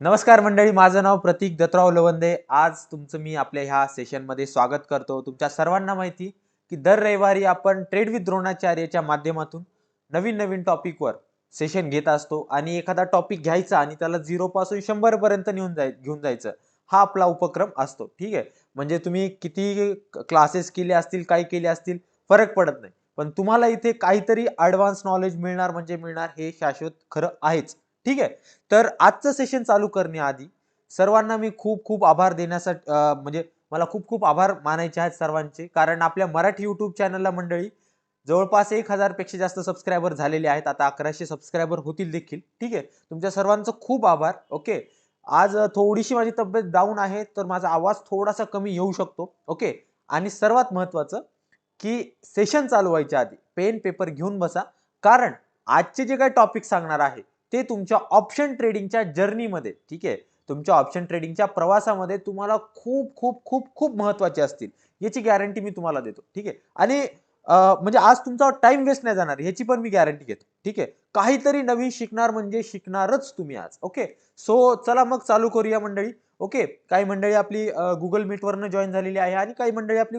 नमस्कार मंडळी, माझं नाव प्रतीक दत्तराव लवंदे. आज तुमचं मी आपल्या ह्या सेशनमध्ये स्वागत करतो. तुमच्या सर्वांना माहिती की दर रविवारी आपण ट्रेड विथ द्रोणाचार्यच्या माध्यमातून नवीन नवीन टॉपिकवर सेशन घेत असतो आणि एखादा टॉपिक घ्यायचा आणि त्याला 0 पासून 100 पर्यंत घेऊन जायचं, हा आपला उपक्रम असतो. ठीक आहे, म्हणजे तुम्ही किती क्लासेस केले असतील, काय केले असतील, फरक पडत नाही, पण तुम्हाला इथे काहीतरी ॲडव्हान्स नॉलेज मिळणार म्हणजे मिळणार, हे शाश्वत खरं आहेच. ठीक आहे, तर आजचं सेशन चालू करण्याआधी सर्वांना मी खूप खूप आभार देण्यासाठी म्हणजे मला खूप खूप आभार मानायचे आहेत सर्वांचे, कारण आपल्या मराठी युट्यूब चॅनलला मंडळी जवळपास 1000 पेक्षा जास्त सबस्क्रायबर झालेले आहेत. आता 1100 सबस्क्रायबर होतील देखील. ठीक आहे, तुमच्या सर्वांचं खूप आभार. ओके, आज थोडीशी माझी तब्येत डाऊन आहे, तर माझा आवाज थोडासा कमी येऊ शकतो. ओके, आणि सर्वात महत्वाचं की सेशन चालू व्हायच्या आधी पेन पेपर घेऊन बसा, कारण आजचे जे काही टॉपिक सांगणार आहे ते तुमच्या ऑप्शन ट्रेडिंगच्या जर्नीमध्ये, ठीक आहे, तुमच्या ऑप्शन ट्रेडिंगच्या प्रवासामध्ये तुम्हाला खूप खूप खूप खूप महत्त्वाचे असतील, याची गॅरंटी मी तुम्हाला देतो. ठीक आहे, आणि म्हणजे आज तुमचा टाइम वेस्ट नाही जाणार याची पण मी गॅरंटी घेतो. ठीक आहे, काहीतरी नवीन शिकणार म्हणजे शिकणारच तुम्ही आज. ओके, सो चला मग चालू करूया मंडळी. ओके, काही मंडळी आपली गुगल मीटवरनं जॉईन झालेली आहे आणि काही मंडळी आपली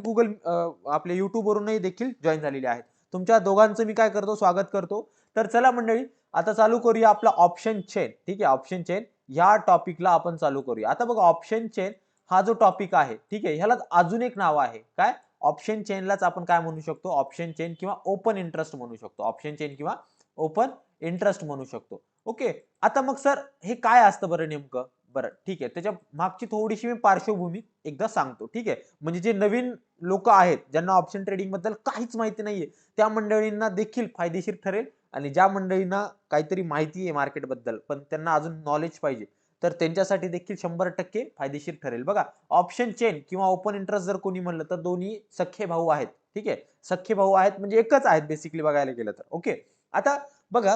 आपल्या युट्यूबवरूनही देखील जॉईन झालेली आहेत. तुमच्या दोघांचं मी काय करतो, स्वागत करतो. तर चला मंडळी, आता चालू करूया आपला ऑप्शन चेन. ठीक आहे, ऑप्शन चेन या टॉपिकला आपण चालू करूया. आता बघा, ऑप्शन चेन हा जो टॉपिक आहे, ठीक आहे, ह्याला अजून एक नाव आहे. काय? ऑप्शन चेनलाच आपण काय म्हणू शकतो, ऑप्शन चेन किंवा ओपन इंटरेस्ट म्हणू शकतो. ऑप्शन चेन किंवा ओपन इंटरेस्ट म्हणू शकतो. ओके, आता मग सर हे काय असतं बरं नेमकं? बरं, ठीक आहे, त्याच्या मागची थोडीशी मी पार्श्वभूमी एकदा सांगतो. ठीक आहे, म्हणजे जे नवीन लोक आहेत, ज्यांना ऑप्शन ट्रेडिंग बद्दल काहीच माहिती नाहीये, त्या मंडळींना देखील फायदेशीर ठरेल. आणि ज्या मंडळींना काहीतरी माहिती आहे मार्केटबद्दल पण त्यांना अजून नॉलेज पाहिजे, तर त्यांच्यासाठी देखील 100% फायदेशीर ठरेल. बघा, ऑप्शन चेन किंवा ओपन इंटरेस्ट जर कोणी म्हणलं तर दोन्ही सख्खे भाऊ आहेत. ठीक आहे, सख्खे भाऊ आहेत म्हणजे एकच आहेत बेसिकली बघायला गेलं तर. ओके, आता बघा,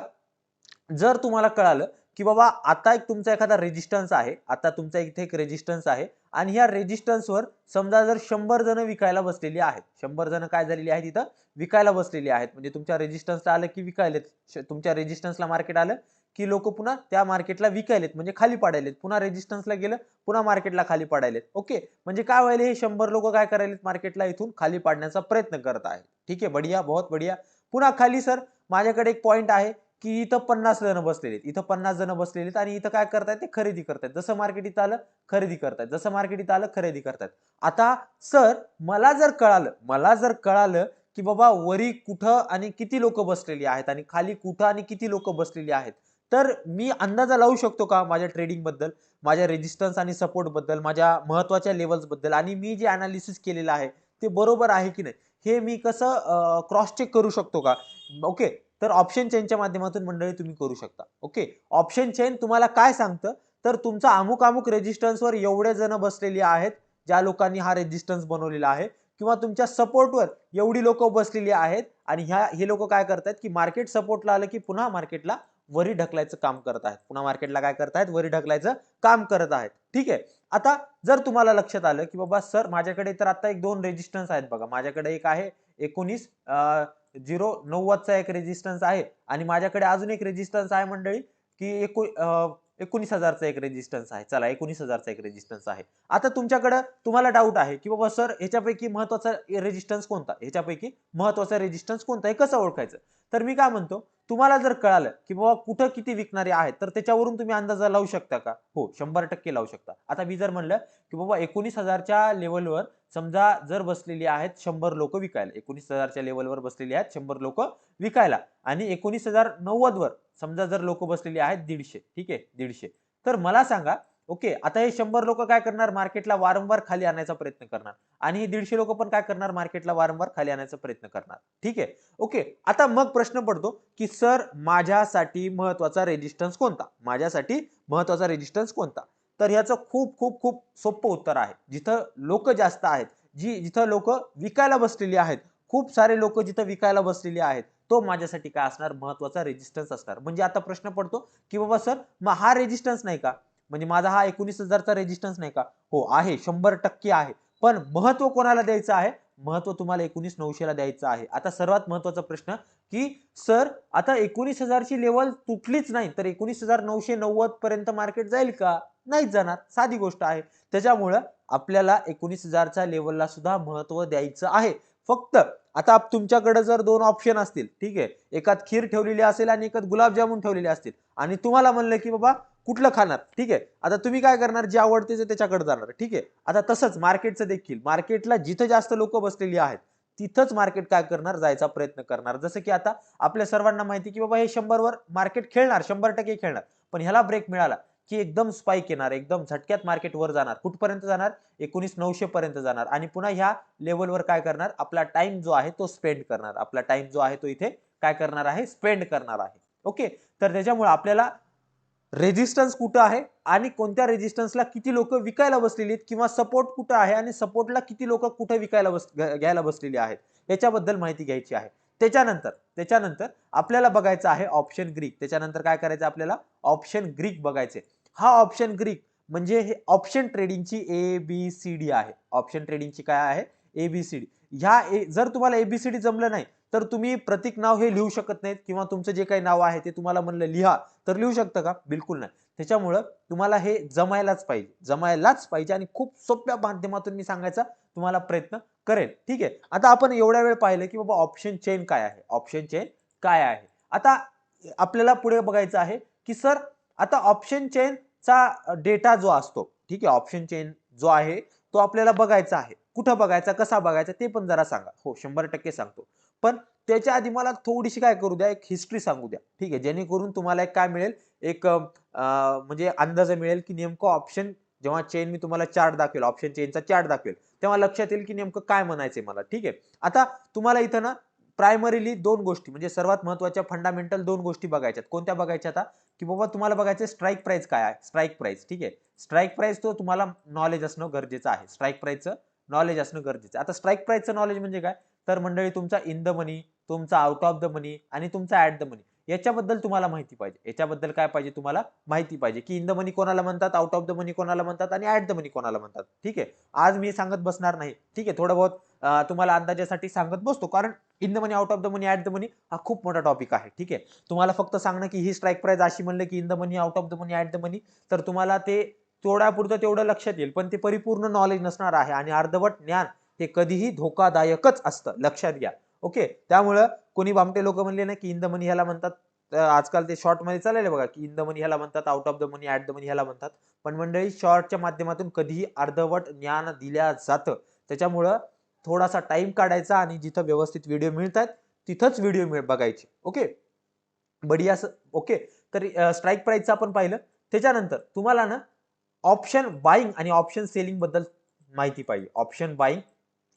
जर तुम्हाला कळालं की बाबा आता एक तुमचा एखादा रेजिस्टन्स आहे, आता तुमचा इथे एक रेजिस्टन्स आहे आणि ह्या रेजिस्टन्सवर समजा जर 100 जण विकायला बसलेली आहेत, 100 जण काय झालेली आहेत इथं, विकायला बसलेली आहेत, म्हणजे तुमच्या रेजिस्टन्सला आलं की विकायलेत, तुमच्या रेजिस्टन्सला मार्केट आलं की लोक पुन्हा त्या मार्केटला विकायलेत, म्हणजे खाली पाडायलेत, पुन्हा रेजिस्टन्सला गेलं, पुन्हा मार्केटला खाली पाडायलेत. ओके, म्हणजे काय व्हायले, हे 100 लोक काय करायलेत, मार्केटला इथून खाली पाडण्याचा प्रयत्न करत आहेत. ठीक आहे, बढिया, बहुत बढिया. पुन्हा खाली सर माझ्याकडे एक पॉइंट आहे की इथं 50 जण बसलेले आहेत, इथं 50 जण बसलेले आहेत आणि इथं काय करतायत, ते खरेदी करतायत. जसं मार्केट इथं आलं खरेदी करतायत, जसं मार्केट इथं आलं खरेदी करतायत. आता सर मला जर कळालं की बाबा वरी कुठं आणि किती लोक बसलेली आहेत आणि खाली कुठं आणि किती लोक बसलेली आहेत, तर मी अंदाजा लावू शकतो का माझ्या ट्रेडिंग बद्दल, माझ्या रेजिस्टन्स आणि सपोर्ट बद्दल, माझ्या महत्वाच्या लेवल्स बद्दल, आणि मी जे अनालिसिस केलेलं आहे ते बरोबर आहे की नाही, हे मी कसं क्रॉस चेक करू शकतो का? ओके, तर ऑप्शन चेनच्या माध्यमातून मंडळी तुम्ही करू शकता. ओके, ऑप्शन चेन तुम्हाला काय सांगतं, तर तुमचा अमुक अमुक रेजिस्टन्सवर एवढे जण बसलेली आहेत, ज्या लोकांनी हा रेजिस्टन्स बनवलेला आहे, किंवा तुमच्या सपोर्टवर एवढी लोक बसलेली आहेत आणि हे लोक काय करतात की मार्केट सपोर्टला आलं की पुन्हा मार्केटला वरी ढकलायचं काम करत आहेत, पुन्हा मार्केटला काय करतायत, वरी ढकलायचं काम करत आहेत. ठीक आहे, आता जर तुम्हाला लक्षात आलं की बाबा सर माझ्याकडे तर आता एक दोन रेजिस्टन्स आहेत, बघा माझ्याकडे एक आहे 19,090चा एक रेजिस्टन्स आहे आणि माझ्याकडे अजून एक रेजिस्टन्स आहे मंडळी की 19,000चा एक रेजिस्टन्स आहे. चला, 19,000चा एक रेजिस्टन्स आहे. आता तुम्हाला डाऊट आहे की बाबा सर ह्याच्यापैकी महत्वाचा रेजिस्टन्स कोणता, ह्याच्यापैकी महत्वाचा रेजिस्टन्स कोणता, हे कसं ओळखायचं? तर मी काय म्हणतो, तुम्हाला जर कळालं की बाबा कुठं किती विकणारे आहेत, तर त्याच्यावरून तुम्ही अंदाजा लावू शकता का? हो, 100% लावू शकता. आता मी जर म्हणलं की बाबा 19,000च्या लेवलवर समजा जर बसलेली आहेत 100 लोक विकायला, 19,000च्या लेवलवर बसलेली आहेत 100 लोक विकायला, आणि 19,090 वर समजा जर लोक बसलेली आहेत 150. ठीक आहे, 150. तर मला सांगा, ओके, आता हे 100 लोक काय करणार, मार्केटला वारंवार खाली आणायचा प्रयत्न करणार, आणि हे 150 लोक पण काय करणार, मार्केटला वारंवार खाली आणायचा प्रयत्न करणार. ठीक आहे, ओके, आता मग प्रश्न पडतो की सर माझ्यासाठी महत्वाचा रेजिस्टन्स कोणता, माझ्यासाठी महत्वाचा रेजिस्टन्स कोणता? तर ह्याचं खूप खूप खूप सोपं उत्तर आहे, जिथं लोक जास्त आहेत, जिथं लोक विकायला बसलेली आहेत, खूप सारे लोक जिथं विकायला बसलेली आहेत, तो माझ्यासाठी काय असणार, महत्वाचा रेजिस्टन्स असणार. म्हणजे आता प्रश्न पडतो की बाबा सर मग हा रेजिस्टन्स नाही का, म्हणजे माझा हा 19,000चा रेजिस्टन्स नाही का? हो आहे, 100% आहे. पण महत्व कोणाला द्यायचं आहे? महत्व तुम्हाला 19,900ला द्यायचं आहे. आता सर्वात महत्वाचा प्रश्न की सर आता 19,000ची लेवल तुटलीच नाही तर 19,990 पर्यंत मार्केट जाईल का? नाहीच जाणार, साधी गोष्ट आहे. त्याच्यामुळं आपल्याला 19,000च्या लेवलला सुद्धा महत्व द्यायचं आहे. फक्त आता तुमच्याकडे जर दोन ऑप्शन असतील, ठीक आहे, एकात खीर ठेवलेली असेल आणि एकात गुलाबजामुन ठेवलेले असतील आणि तुम्हाला म्हणलं की बाबा कुठलं खाणार, ठीक आहे, आता तुम्ही काय करणार, जे आवडते ते त्याच्याकडे जाणार, ठीक आहे. आता तसंच मार्केटचं देखील, मार्केटला जिथं जास्त लोक बसलेली आहेत तिथंच मार्केट काय करणार, जायचा प्रयत्न करणार. जसं की आता आपल्या सर्वांना माहिती की बाबा हे 100 वर मार्केट खेळणार, 100% खेळणार, पण ह्याला ब्रेक मिळाला की एकदम स्पाइक येणार, एकदम झटक्यात मार्केट वर जाणार. कुठपर्यंत जाणार, 19,900 पर्यंत जाणार आणि पुन्हा ह्या लेवलवर काय करणार, आपला टाइम जो आहे तो स्पेंड करणार, आपला टाइम जो आहे तो इथे काय करणार आहे, स्पेंड करणार आहे. ओके, तर त्याच्यामुळे आपल्याला रेजिस्टन्स कुठं आहे आणि कोणत्या रेजिस्टन्सला किती लोक विकायला बसलेली आहेत किंवा सपोर्ट कुठं आहे आणि सपोर्टला किती लोक कुठे विकायला घ्यायला बसलेली आहेत याच्याबद्दल माहिती घ्यायची आहे. त्याच्यानंतर आपल्याला बघायचं आहे ऑप्शन ग्रीक. त्याच्यानंतर काय करायचं, आपल्याला ऑप्शन ग्रीक बघायचे. हा ऑप्शन ग्रीक म्हणजे हे ऑप्शन ट्रेडिंगची ABCD आहे. ऑप्शन ट्रेडिंगची काय आहे, ABCD. जर तुम्हाला ABCD जमलं नाही तर तुम्ही प्रतीक नाव हे लिहू शकत नाहीत किंवा तुमचं जे काही नाव आहे ते तुम्हाला म्हणलं लिहा तर लिहू शकता का, बिलकुल नाही. त्याच्यामुळं तुम्हाला हे जमायलाच पाहिजे आणि खूप सोप्या माध्यमातून मी सांगायचा तुम्हाला प्रयत्न करेल. ठीक आहे, आता आपण एवढ्या वेळ पाहिलं की बाबा ऑप्शन चेन काय आहे, ऑप्शन चेन काय आहे. आता आपल्याला पुढे बघायचं आहे की सर आता ऑप्शन चेनचा डेटा जो असतो, ठीक आहे, ऑप्शन चेन जो आहे तो आपल्याला बघायचा आहे. कुठं बघायचा, कसा बघायचा ते पण जरा सांगा. हो, 100% सांगतो, पण त्याच्या आधी मला थोडीशी काय करू द्या, एक हिस्ट्री सांगू द्या, ठीक आहे, जेणेकरून तुम्हाला एक काय मिळेल, एक म्हणजे अंदाज मिळेल की नेमकं ऑप्शन जेव्हा चेन मी तुम्हाला चार्ट दाखवेल, ऑप्शन चेनचा चार्ट दाखवेल, तेव्हा लक्षात येईल की नेमकं काय म्हणायचंय मला. ठीक आहे, आता तुम्हाला इथं ना प्रायमरीली दोन गोष्टी म्हणजे सर्वात महत्वाच्या फंडामेंटल दोन गोष्टी बघायच्यात. कोणत्या बघायच्या आता, की बाबा तुम्हाला बघायचं स्ट्राईक प्राइस काय आहे, स्ट्राईक प्राइस. ठीक आहे, स्ट्राईक प्राइस तो तुम्हाला नॉलेज असणं गरजेचं आहे, स्ट्राईक प्राइसचं नॉलेज असणं गरजेचं आहे. आता स्ट्राईक प्राइसचं नॉलेज म्हणजे काय, तर मंडळी तुमचा इन द मनी, तुमचा आउट ऑफ द मनी आणि तुमचा ऍट द मनी याच्याबद्दल तुम्हाला माहिती पाहिजे. याच्याबद्दल काय पाहिजे, तुम्हाला माहिती पाहिजे की इन द मनी कोणाला म्हणतात, आउट ऑफ द मनी कोणाला म्हणतात आणि ऍट द मनी कोणाला म्हणतात. ठीक आहे, आज मी सांगत बसणार नाही, ठीक आहे, थोडं बहुत तुम्हाला अंदाजासाठी सांगत बसतो, कारण in the money, out of the money, at the money हा खूप मोठा टॉपिक आहे. ठीक आहे, तुम्हाला फक्त सांगणं की ही स्ट्राईक प्राइस अशी म्हणलं की in the money, out of the money, at the money, तर तुम्हाला ते तेवढ्यापुरतं तेवढं लक्षात येईल, पण ते परिपूर्ण नॉलेज नसणार आहे आणि अर्धवट ज्ञान हे कधीही धोकादायकच असतं, लक्षात घ्या. ओके, त्यामुळं कोणी बामटे लोक म्हणले ना की इन द मनी ह्याला म्हणतात, आजकाल ते शॉर्ट मध्ये चालले बघा की इन द मनी ह्याला म्हणतात, out of the money, at the money ह्याला म्हणतात, पण मंडळी शॉर्टच्या माध्यमातून कधीही अर्धवट ज्ञान दिल्या जातं. त्याच्यामुळं थोडासा टाइम काढायचा आणि जिथं व्यवस्थित व्हिडिओ मिळतात तिथंच व्हिडिओ बघायचे. ओके, बढिया. ओके, तर स्ट्राईक प्राइसचं आपण पाहिलं. त्याच्यानंतर तुम्हाला ना ऑप्शन बाईंग आणि ऑप्शन सेलिंग बद्दल माहिती पाहिजे. Option buying,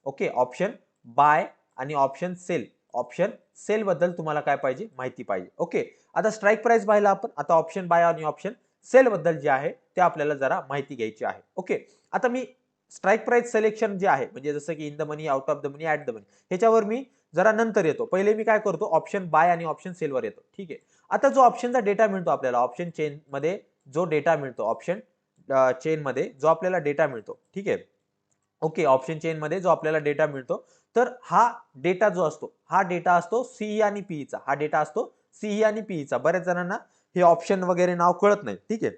okay, option buy आणि ऑप्शन सेल, ऑप्शन सेल बद्दल तुम्हाला काय पाहिजे, माहिती पाहिजे. ओके, आता स्ट्राईक प्राइस पाहिला आपण, आता ऑप्शन बाय आणि ऑप्शन सेल बद्दल जे आहे ते आपल्याला जरा माहिती घ्यायची आहे. ओके, आता मी स्ट्राईक प्राइस सिलेक्शन जे आहे म्हणजे जसं की in the money, out of the money, at the money, ह्याच्यावर मी जरा नंतर येतो. पहिले मी काय करतो, ऑप्शन बाय आणि ऑप्शन सेल वर येतो. ठीक आहे, आता जो ऑप्शनचा डेटा मिळतो आपल्याला, ऑप्शन चेन मध्ये जो डेटा मिळतो, ऑप्शन चेन मध्ये जो आपल्याला डेटा मिळतो, ठीक आहे, ओके, ऑप्शन चेन मध्ये जो आपल्याला डेटा मिळतो, तर हा डेटा जो असतो, हा डेटा असतो सीई आणि पीईचा, हा डेटा असतो सीई आणि पीईचा. बऱ्याच जणांना हे ऑप्शन वगैरे नाव कळत नाही. ठीक आहे,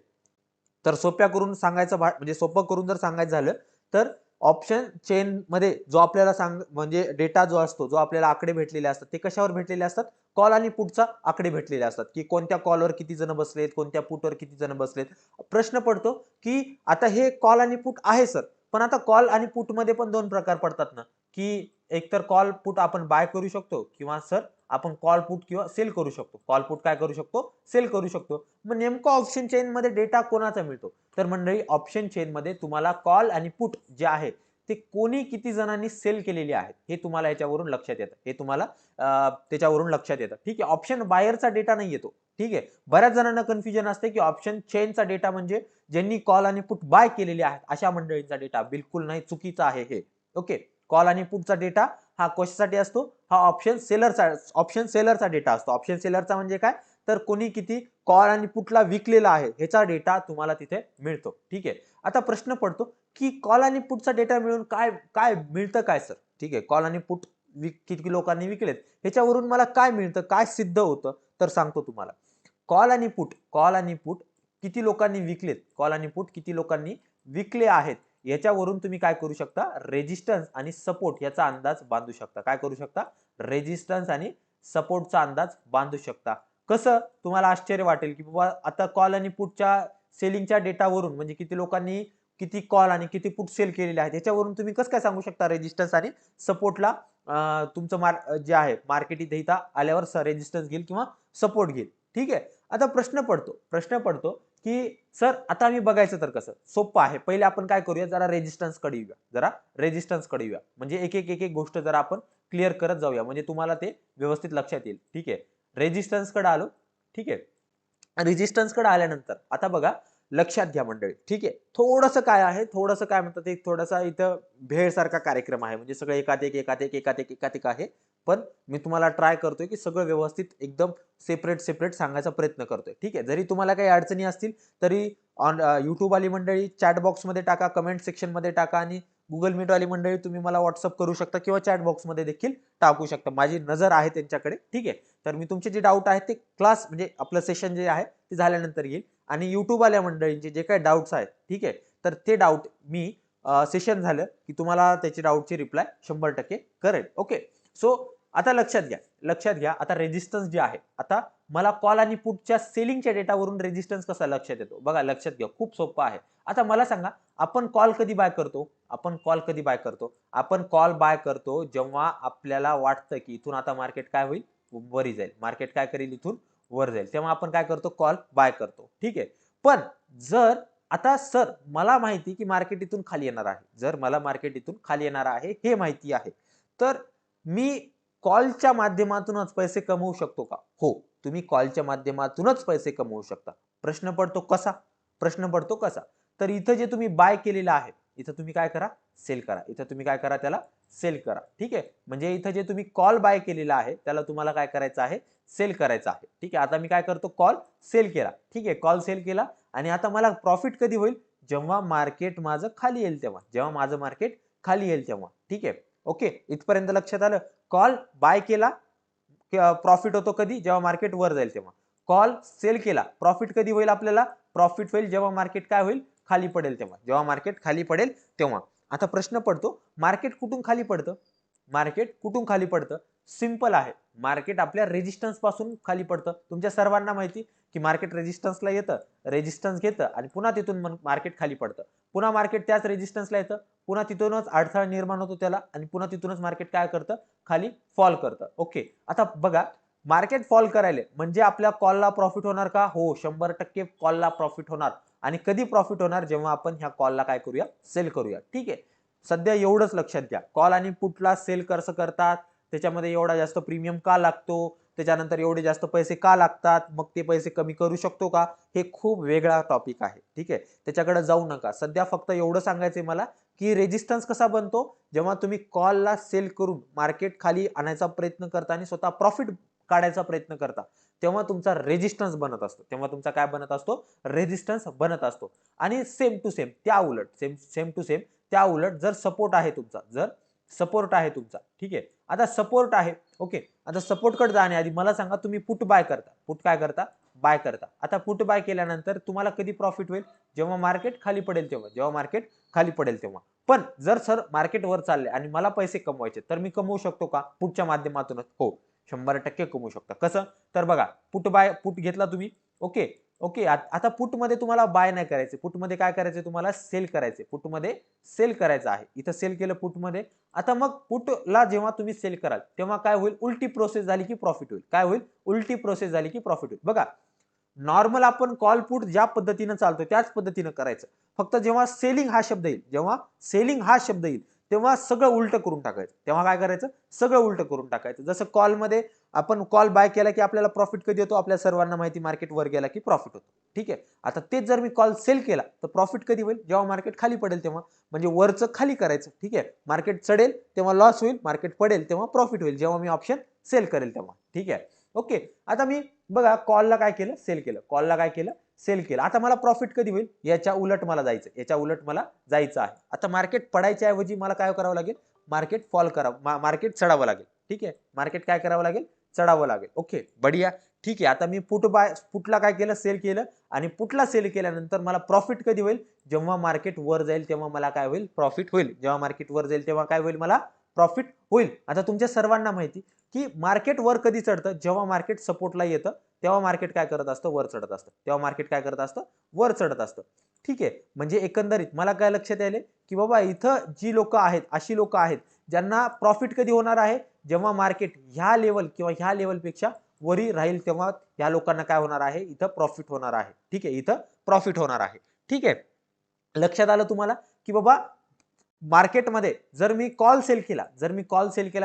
तर सोप्या करून सांगायचं म्हणजे सोपं करून जर सांगायचं झालं तर ऑप्शन चेन मध्ये जो आपल्याला म्हणजे डेटा जो असतो, जो आपल्याला आकडे भेटलेले असतात, ते कशावर भेटलेले असतात, कॉल आणि पुटचा आकडे भेटलेले असतात, की कोणत्या कॉलवर किती जण बसलेत, कोणत्या पुटवर किती जण बसलेत. प्रश्न पडतो की आता हे कॉल आणि पुट आहे सर, पण आता कॉल आणि पुट मध्ये पण दोन प्रकार पडतात ना, की एकतर कॉल पुट आपण बाय करू शकतो किंवा सर आपण कॉल पुट किंवा सेल करू शकतो. कॉल पुट काय करू शकतो, सेल करू शकतो. मग नेमकं ऑप्शन चेन मध्ये डेटा कोणाचा मिळतो, तर मंडळी ऑप्शन चेन मध्ये तुम्हाला कॉल आणि पुट जे आहे ते कोणी किती जणांनी सेल केलेले आहेत हे तुम्हाला याच्यावरून लक्षात येतं, हे तुम्हाला त्याच्यावरून लक्षात येतं. ठीक आहे, ऑप्शन बायरचा डेटा नाही येतो. ठीक आहे, बऱ्याच जणांना कन्फ्युजन असते की ऑप्शन चेनचा डेटा म्हणजे ज्यांनी कॉल आणि पुट बाय केलेले आहेत अशा मंडळींचा डेटा. बिलकुल नाही, चुकीचं आहे हे. ओके, कॉल आणि पुटचा डेटा हा कशासाठी असतो, हा ऑप्शन सेलरचा डेटा असतो. ऑप्शन सेलरचा म्हणजे काय, तर कोणी किती कॉल आणि पुटला विकलेला आहे ह्याचा डेटा तुम्हाला तिथे मिळतो. ठीक आहे, आता प्रश्न पडतो की कॉल आणि पुटचा डेटा मिळून काय काय मिळतं काय सर. ठीक आहे, कॉल आणि पुट किती लोकांनी विकलेत ह्याच्यावरून मला काय मिळतं, काय सिद्ध होतं, तर सांगतो तुम्हाला. कॉल आणि पुट किती लोकांनी विकलेत, कॉल आणि पुट किती लोकांनी विकले आहेत, याच्यावरून तुम्ही काय करू शकता, रेजिस्टन्स आणि सपोर्ट याचा अंदाज बांधू शकता. काय करू शकता, रेजिस्टन्स आणि सपोर्टचा अंदाज बांधू शकता. कसं, तुम्हाला आश्चर्य वाटेल की बाबा आता कॉल आणि पुटच्या सेलिंगच्या डेटावरून म्हणजे किती लोकांनी किती कॉल आणि किती पुट सेल केलेले आहेत याच्यावरून तुम्ही कसं काय सांगू शकता रेजिस्टन्स आणि सपोर्टला तुमचं जे आहे मार्केट इथं आल्यावर रेजिस्टन्स घेईल किंवा सपोर्ट घेईल. ठीक आहे. आता प्रश्न पडतो की सर आता आम्ही बघायचं तर कसं, सोपं आहे. पहिले आपण काय करूया, जरा रेजिस्टन्सकडे येऊया, म्हणजे एक एक गोष्ट जरा आपण क्लिअर करत जाऊया, म्हणजे तुम्हाला ते व्यवस्थित लक्षात येईल. ठीक आहे. रेजिस्टन्सकडे आलो. ठीक आहे. रेजिस्टन्सकडे आल्यानंतर आता बघा, लक्षात घ्या मंडळी. ठीक आहे. थोडंसं काय म्हणतात, एक थोडासा इथं भेळसारखा कार्यक्रम आहे, म्हणजे सगळं एकात एक आहे. पण मी तुम्हाला ट्राय करतोय की सगळं व्यवस्थित एकदम सेपरेट सांगायचा प्रयत्न करतोय. ठीक आहे. जरी तुम्हाला काही अडचणी असतील तरी युट्यूब वाली मंडळी चॅट बॉक्समध्ये टाका, कमेंट सेक्शन मध्ये टाका, आणि गुगल मीट वाली मंडळी तुम्ही मला व्हॉट्सअप करू शकता किंवा चॅट बॉक्समध्ये देखील टाकू शकता. माझी नजर आहे त्यांच्याकडे. ठीक आहे. तर मी तुमचे जे डाऊट आहेत ते क्लास म्हणजे आपलं सेशन जे आहे ते झाल्यानंतर येईल, आणि युट्यूब वाल्या मंडळींचे जे काही डाऊट्स आहेत, ठीक आहे, तर ते डाऊट मी सेशन झालं की तुम्हाला त्याची डाऊटची रिप्लाय 100% करेल. ओके. सो आता लक्षात घ्या आता रेजिस्टन्स जे आहे, आता मला कॉल आणि पुटच्या सेलिंगच्या डेटावरून रेजिस्टन्स कसा लक्षात येतो बघा, लक्षात घ्या, खूप सोपं आहे. आता मला सांगा, आपण कॉल कधी बाय करतो, आपण कॉल बाय करतो जेव्हा आपल्याला वाटतं की इथून आता मार्केट काय होईल, वरी जाईल, मार्केट काय करेल, इथून वर जाईल, तेव्हा आपण काय करतो, कॉल बाय करतो. ठीक आहे. पण जर आता सर मला माहिती की मार्केट इथून खाली येणार आहे, जर मला मार्केट इथून खाली येणार आहे हे माहिती आहे, तर मी कॉलच्या माध्यमातूनच पैसे कमवू शकतो का? हो, तुम्ही कॉलच्या माध्यमातूनच पैसे कमवू शकता. प्रश्न पडतो कसा? तर इथं जे तुम्ही बाय केलेलं आहे, इथं तुम्ही काय करा, सेल करा. त्याला सेल करा. ठीक आहे. म्हणजे इथं जे तुम्ही कॉल बाय केलेला आहे त्याला तुम्हाला काय करायचं आहे, सेल करायचं आहे. ठीक आहे. आता मी काय करतो, कॉल सेल केला. ठीक आहे. कॉल सेल केला, आणि आता मला प्रॉफिट कधी होईल, जेव्हा मार्केट माझं खाली येईल तेव्हा. ठीक आहे. ओके. इथपर्यंत लक्षात आलं. कॉल बाय केला, प्रॉफिट होतो कधी, जेव्हा मार्केट वर जाईल तेव्हा. कॉल सेल केला, प्रॉफिट कधी होईल आपल्याला, प्रॉफिट होईल जेव्हा मार्केट काय होईल, खाली पडेल तेव्हा. आता प्रश्न पडतो, मार्केट कुठून खाली पडतं? सिंपल आहे, मार्केट आपल्या रेजिस्टन्स पासून खाली पडतं. तुमच्या सर्वांना माहिती की मार्केट रेजिस्टन्सला येतं, रेजिस्टन्स घेतं, आणि पुन्हा तिथून मार्केट खाली पडतं. पुन्हा मार्केट त्याच रेजिस्टन्सला येतं, पुन्हा तिथूनच अडथळा निर्माण होतो त्याला, आणि पुन्हा तिथूनच मार्केट काय करतं, खाली फॉल करतं. ओके. आता बघा, मार्केट फॉल करायला म्हणजे आपल्या कॉलला प्रॉफिट होणार का? हो, 100% कॉलला प्रॉफिट होणार. आणि कधी प्रॉफिट होणार, जेव्हा आपण ह्या कॉलला काय करूया, सेल करूया. ठीक आहे. सध्या एवढंच लक्षात घ्या, कॉल आणि पुटला सेल कसं करतात, त्याच्यामध्ये एवढा जास्त प्रीमियम का लागतो, त्याच्यानंतर एवढे जास्त पैसे का लागतात, मग ते पैसे कमी करू शकतो का, हे खूप वेगळा टॉपिक आहे. ठीक आहे. त्याच्याकडे जाऊ नका. सध्या फक्त एवढं सांगायचंय मला की रेजिस्टन्स कसा बनतो, जेव्हा तुम्ही कॉलला सेल करून मार्केट खाली आणायचा प्रयत्न करता आणि स्वतः प्रॉफिट काढायचा प्रयत्न करता, तेव्हा तुमचा रेजिस्टन्स बनत असतो. रेजिस्टन्स बनत असतो. आणि सेम टू सेम त्या उलट जर सपोर्ट आहे तुमचा, ठीक आहे. आता सपोर्ट आहे. ओके. आता सपोर्ट कडे जाण्याआधी मला सांगा, तुम्ही पुट बाय करता, बाय करता. आता पुट बाय केल्यानंतर तुम्हाला कधी प्रॉफिट होईल, जेव्हा मार्केट खाली पडेल तेव्हा. पण जर सर मार्केट वर चालले आणि मला पैसे कमवायचे, तर मी कमवू शकतो का पुटच्या माध्यमातूनच? हो, 100% कमवू शकता. कसं? तर बघा, पुट घेतला तुम्ही. ओके. आता पुट मध्ये तुम्हाला बाय नाही करायचे, पुट मध्ये काय करायचे, तुम्हाला सेल करायचे. पुटमध्ये सेल करायचं आहे. इथं सेल केलं पुटमध्ये. आता मग पुटला जेव्हा तुम्ही सेल कराल तेव्हा काय होईल, उलटी प्रोसेस झाली की प्रॉफिट होईल. बघा, नॉर्मल आपण कॉल पुट ज्या पद्धतीने चालतो त्याच पद्धतीने करायचं. फक्त जेव्हा सेलिंग हा शब्द येईल तेव्हा सगळं उलट करून टाकायचं. जसं कॉलमध्ये आपण कॉल बाय केला की आपल्याला प्रॉफिट कधी येतो, आपल्या सर्वांना माहिती, मार्केट वर गेला की प्रॉफिट होतो. ठीक आहे. आता तेच जर मी कॉल सेल केला तर प्रॉफिट कधी होईल, जेव्हा मार्केट खाली पडेल तेव्हा. म्हणजे वरचं खाली करायचं. ठीक आहे. मार्केट चढेल तेव्हा लॉस होईल, मार्केट पडेल तेव्हा प्रॉफिट होईल, जेव्हा मी ऑप्शन सेल करेल तेव्हा. ठीक आहे. ओके. आता मी बघा, कॉलला काय केलं, सेल केलं. आता मला प्रॉफिट कधी होईल, याच्या उलट मला जायचं आहे. आता मार्केट पडायच्या ऐवजी मला काय करावं लागेल, मार्केट चढावं लागेल. ठीक आहे. मार्केट काय करावं लागेल, चढावं लागेल. ओके, बढिया. ठीक आहे. आता मी पुटला काय केलं, सेल केलं आणि पुटला सेल केल्यानंतर मला प्रॉफिट कधी होईल, जेव्हा मार्केट वर जाईल तेव्हा मला काय होईल, प्रॉफिट होईल. जेव्हा मार्केट वर जाईल तेव्हा काय होईल, मला प्रॉफिट होईल. आता तुमच्या सर्वांना माहिती की मार्केट वर कधी चढतं, जेव्हा मार्केट सपोर्टला येतं तेव्हा मार्केट काय करत असतं, वर चढत असतं. तेव्हा मार्केट काय करत असतं, वर चढत असतं. ठीक आहे. म्हणजे एकंदरीत मला काय लक्षात आले की बाबा इथं जी लोक आहेत, अशी लोक आहेत ज्यांना प्रॉफिट कधी होणार आहे, जेव्हा मार्केट ह्या लेवल किंवा ह्या लेवलपेक्षा वरी राहील तेव्हा या लोकांना काय होणार आहे, इथं प्रॉफिट होणार आहे. ठीक आहे, इथं प्रॉफिट होणार आहे. ठीक आहे. लक्षात आलं तुम्हाला की बाबा मार्केटमध्ये जर मी कॉल सेल केला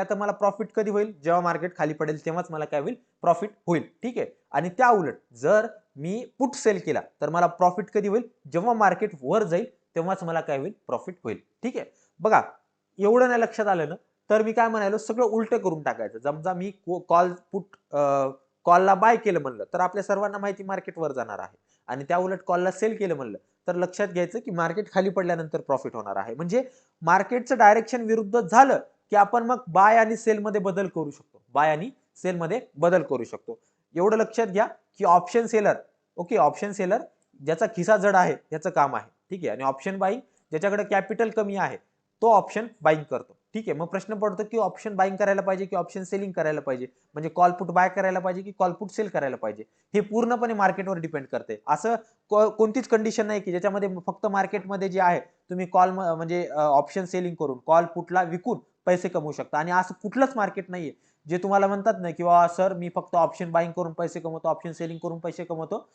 तर मला प्रॉफिट कधी होईल, जेव्हा मार्केट खाली पडेल तेव्हाच मला काय होईल, प्रॉफिट होईल. ठीक आहे. आणि त्या उलट जर मी पुट सेल केला तर मला प्रॉफिट कधी होईल, जेव्हा मार्केट वर जाईल तेव्हाच मला काय होईल, प्रॉफिट होईल. ठीक आहे. बघा एवढं नाही लक्षात आलं ना, तर मी काय म्हणालो, सगळं उलट करून टाकायचं. समजा मी कॉलला बाय केलं म्हणलं तर आपल्या सर्वांना माहिती मार्केट वर जाणार आहे, आणि त्या उलट कॉलला सेल केलं म्हणलं तर लक्षात घ्यायचं की मार्केट खाली पडल्यानंतर प्रॉफिट होणार आहे. म्हणजे मार्केटचं डायरेक्शन विरुद्ध झालं की आपण मग बाय आणि सेल मध्ये बदल करू शकतो, एवढं लक्षात घ्या की option seller, okay, option seller ज्याचा खिसा जड आहे त्याचं काम आहे. ठीक आहे. आणि ऑप्शन बाईंग ज्याच्याकडे कॅपिटल कमी आहे तो ऑप्शन बाईंग करतो. ठीक आहे. मग प्रश्न पडतो की ऑप्शन बाईंग करायला पाहिजे की ऑप्शन सेलिंग करायला पाहिजे, म्हणजे कॉल पुट बाय करायला पाहिजे की कॉल पुट सेल करायला पाहिजे. हे पूर्णपणे मार्केटवर डिपेंड करते. असं कोणतीच कंडिशन नाही की ज्याच्यामध्ये फक्त मार्केटमध्ये जे आहे तुम्ही कॉल म्हणजे ऑप्शन सेलिंग करून कॉल पुटला विकून पैसे कमवू शकता. आणि असं कुठलंच मार्केट नाहीये जे तुम्हाला म्हणतात ना की बाबा सर मी फक्त ऑप्शन बाईंग करून पैसे कमवतो, ऑप्शन सेलिंग करून पैसे कमवतो.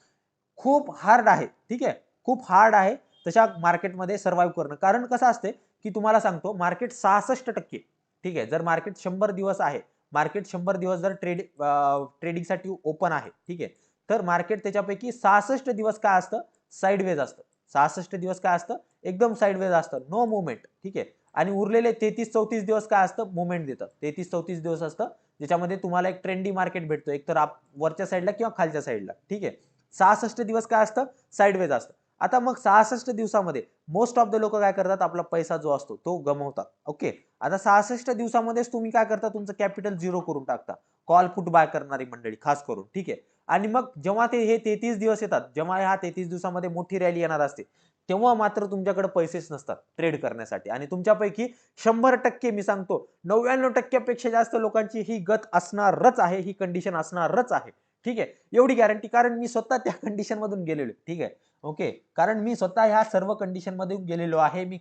खूप हार्ड आहे. ठीक आहे. खूप हार्ड आहे तशा मार्केटमध्ये सर्व्हाइव्ह करणं. कारण कसं असते की तुम्हाला सांगतो मार्केट 66%, ठीक आहे, जर मार्केट 100 दिवस आहे, मार्केट 100 दिवस जर ट्रेडिंगसाठी ओपन आहे, ठीक आहे, तर मार्केट त्याच्यापैकी 66 दिवस काय असतं, साइडवेज असतं. 66 दिवस काय असतं, एकदम साइडवेज असतं, नो मुवमेंट. ठीक आहे. आणि उरलेले 33-34 दिवस काय असतं, मुवमेंट देतं. 33-34 दिवस असतं ज्याच्यामध्ये तुम्हाला एक ट्रेंडी मार्केट भेटतो, एक तर वरच्या साईडला किंवा खालच्या साईडला. ठीक आहे. 66 दिवस काय असतं, साइडवेज असतं. आता मग 66 दिवसामध्ये मोस्ट ऑफ द लोक काय करतात, आपला पैसा जो असतो तो गमवतात. ओके. आता 66 दिवसामध्येच तुम्ही काय करता, तुमचं कॅपिटल झिरो करून टाकता, कॉल पुट बाय करणारी मंडळी खास करून. ठीक आहे. आणि मग जेव्हा हे 33 दिवस येतात, जेव्हा ह्या 33 दिवसामध्ये मोठी रॅली येणार असते, तेव्हा मात्र तुमच्याकडे पैसेच नसतात ट्रेड करण्यासाठी. आणि तुमच्यापैकी 100% मी सांगतो 99% जास्त लोकांची ही गत असणारच आहे, ही कंडिशन असणारच आहे. ठीक आहे. एवढी गॅरंटी, कारण मी स्वतः त्या कंडिशन मधून गेलेलो. ठीक आहे. ओके. कारण मी स्वतः ह्या सर्व कंडिशन मध्ये गेलेलो आहे. मी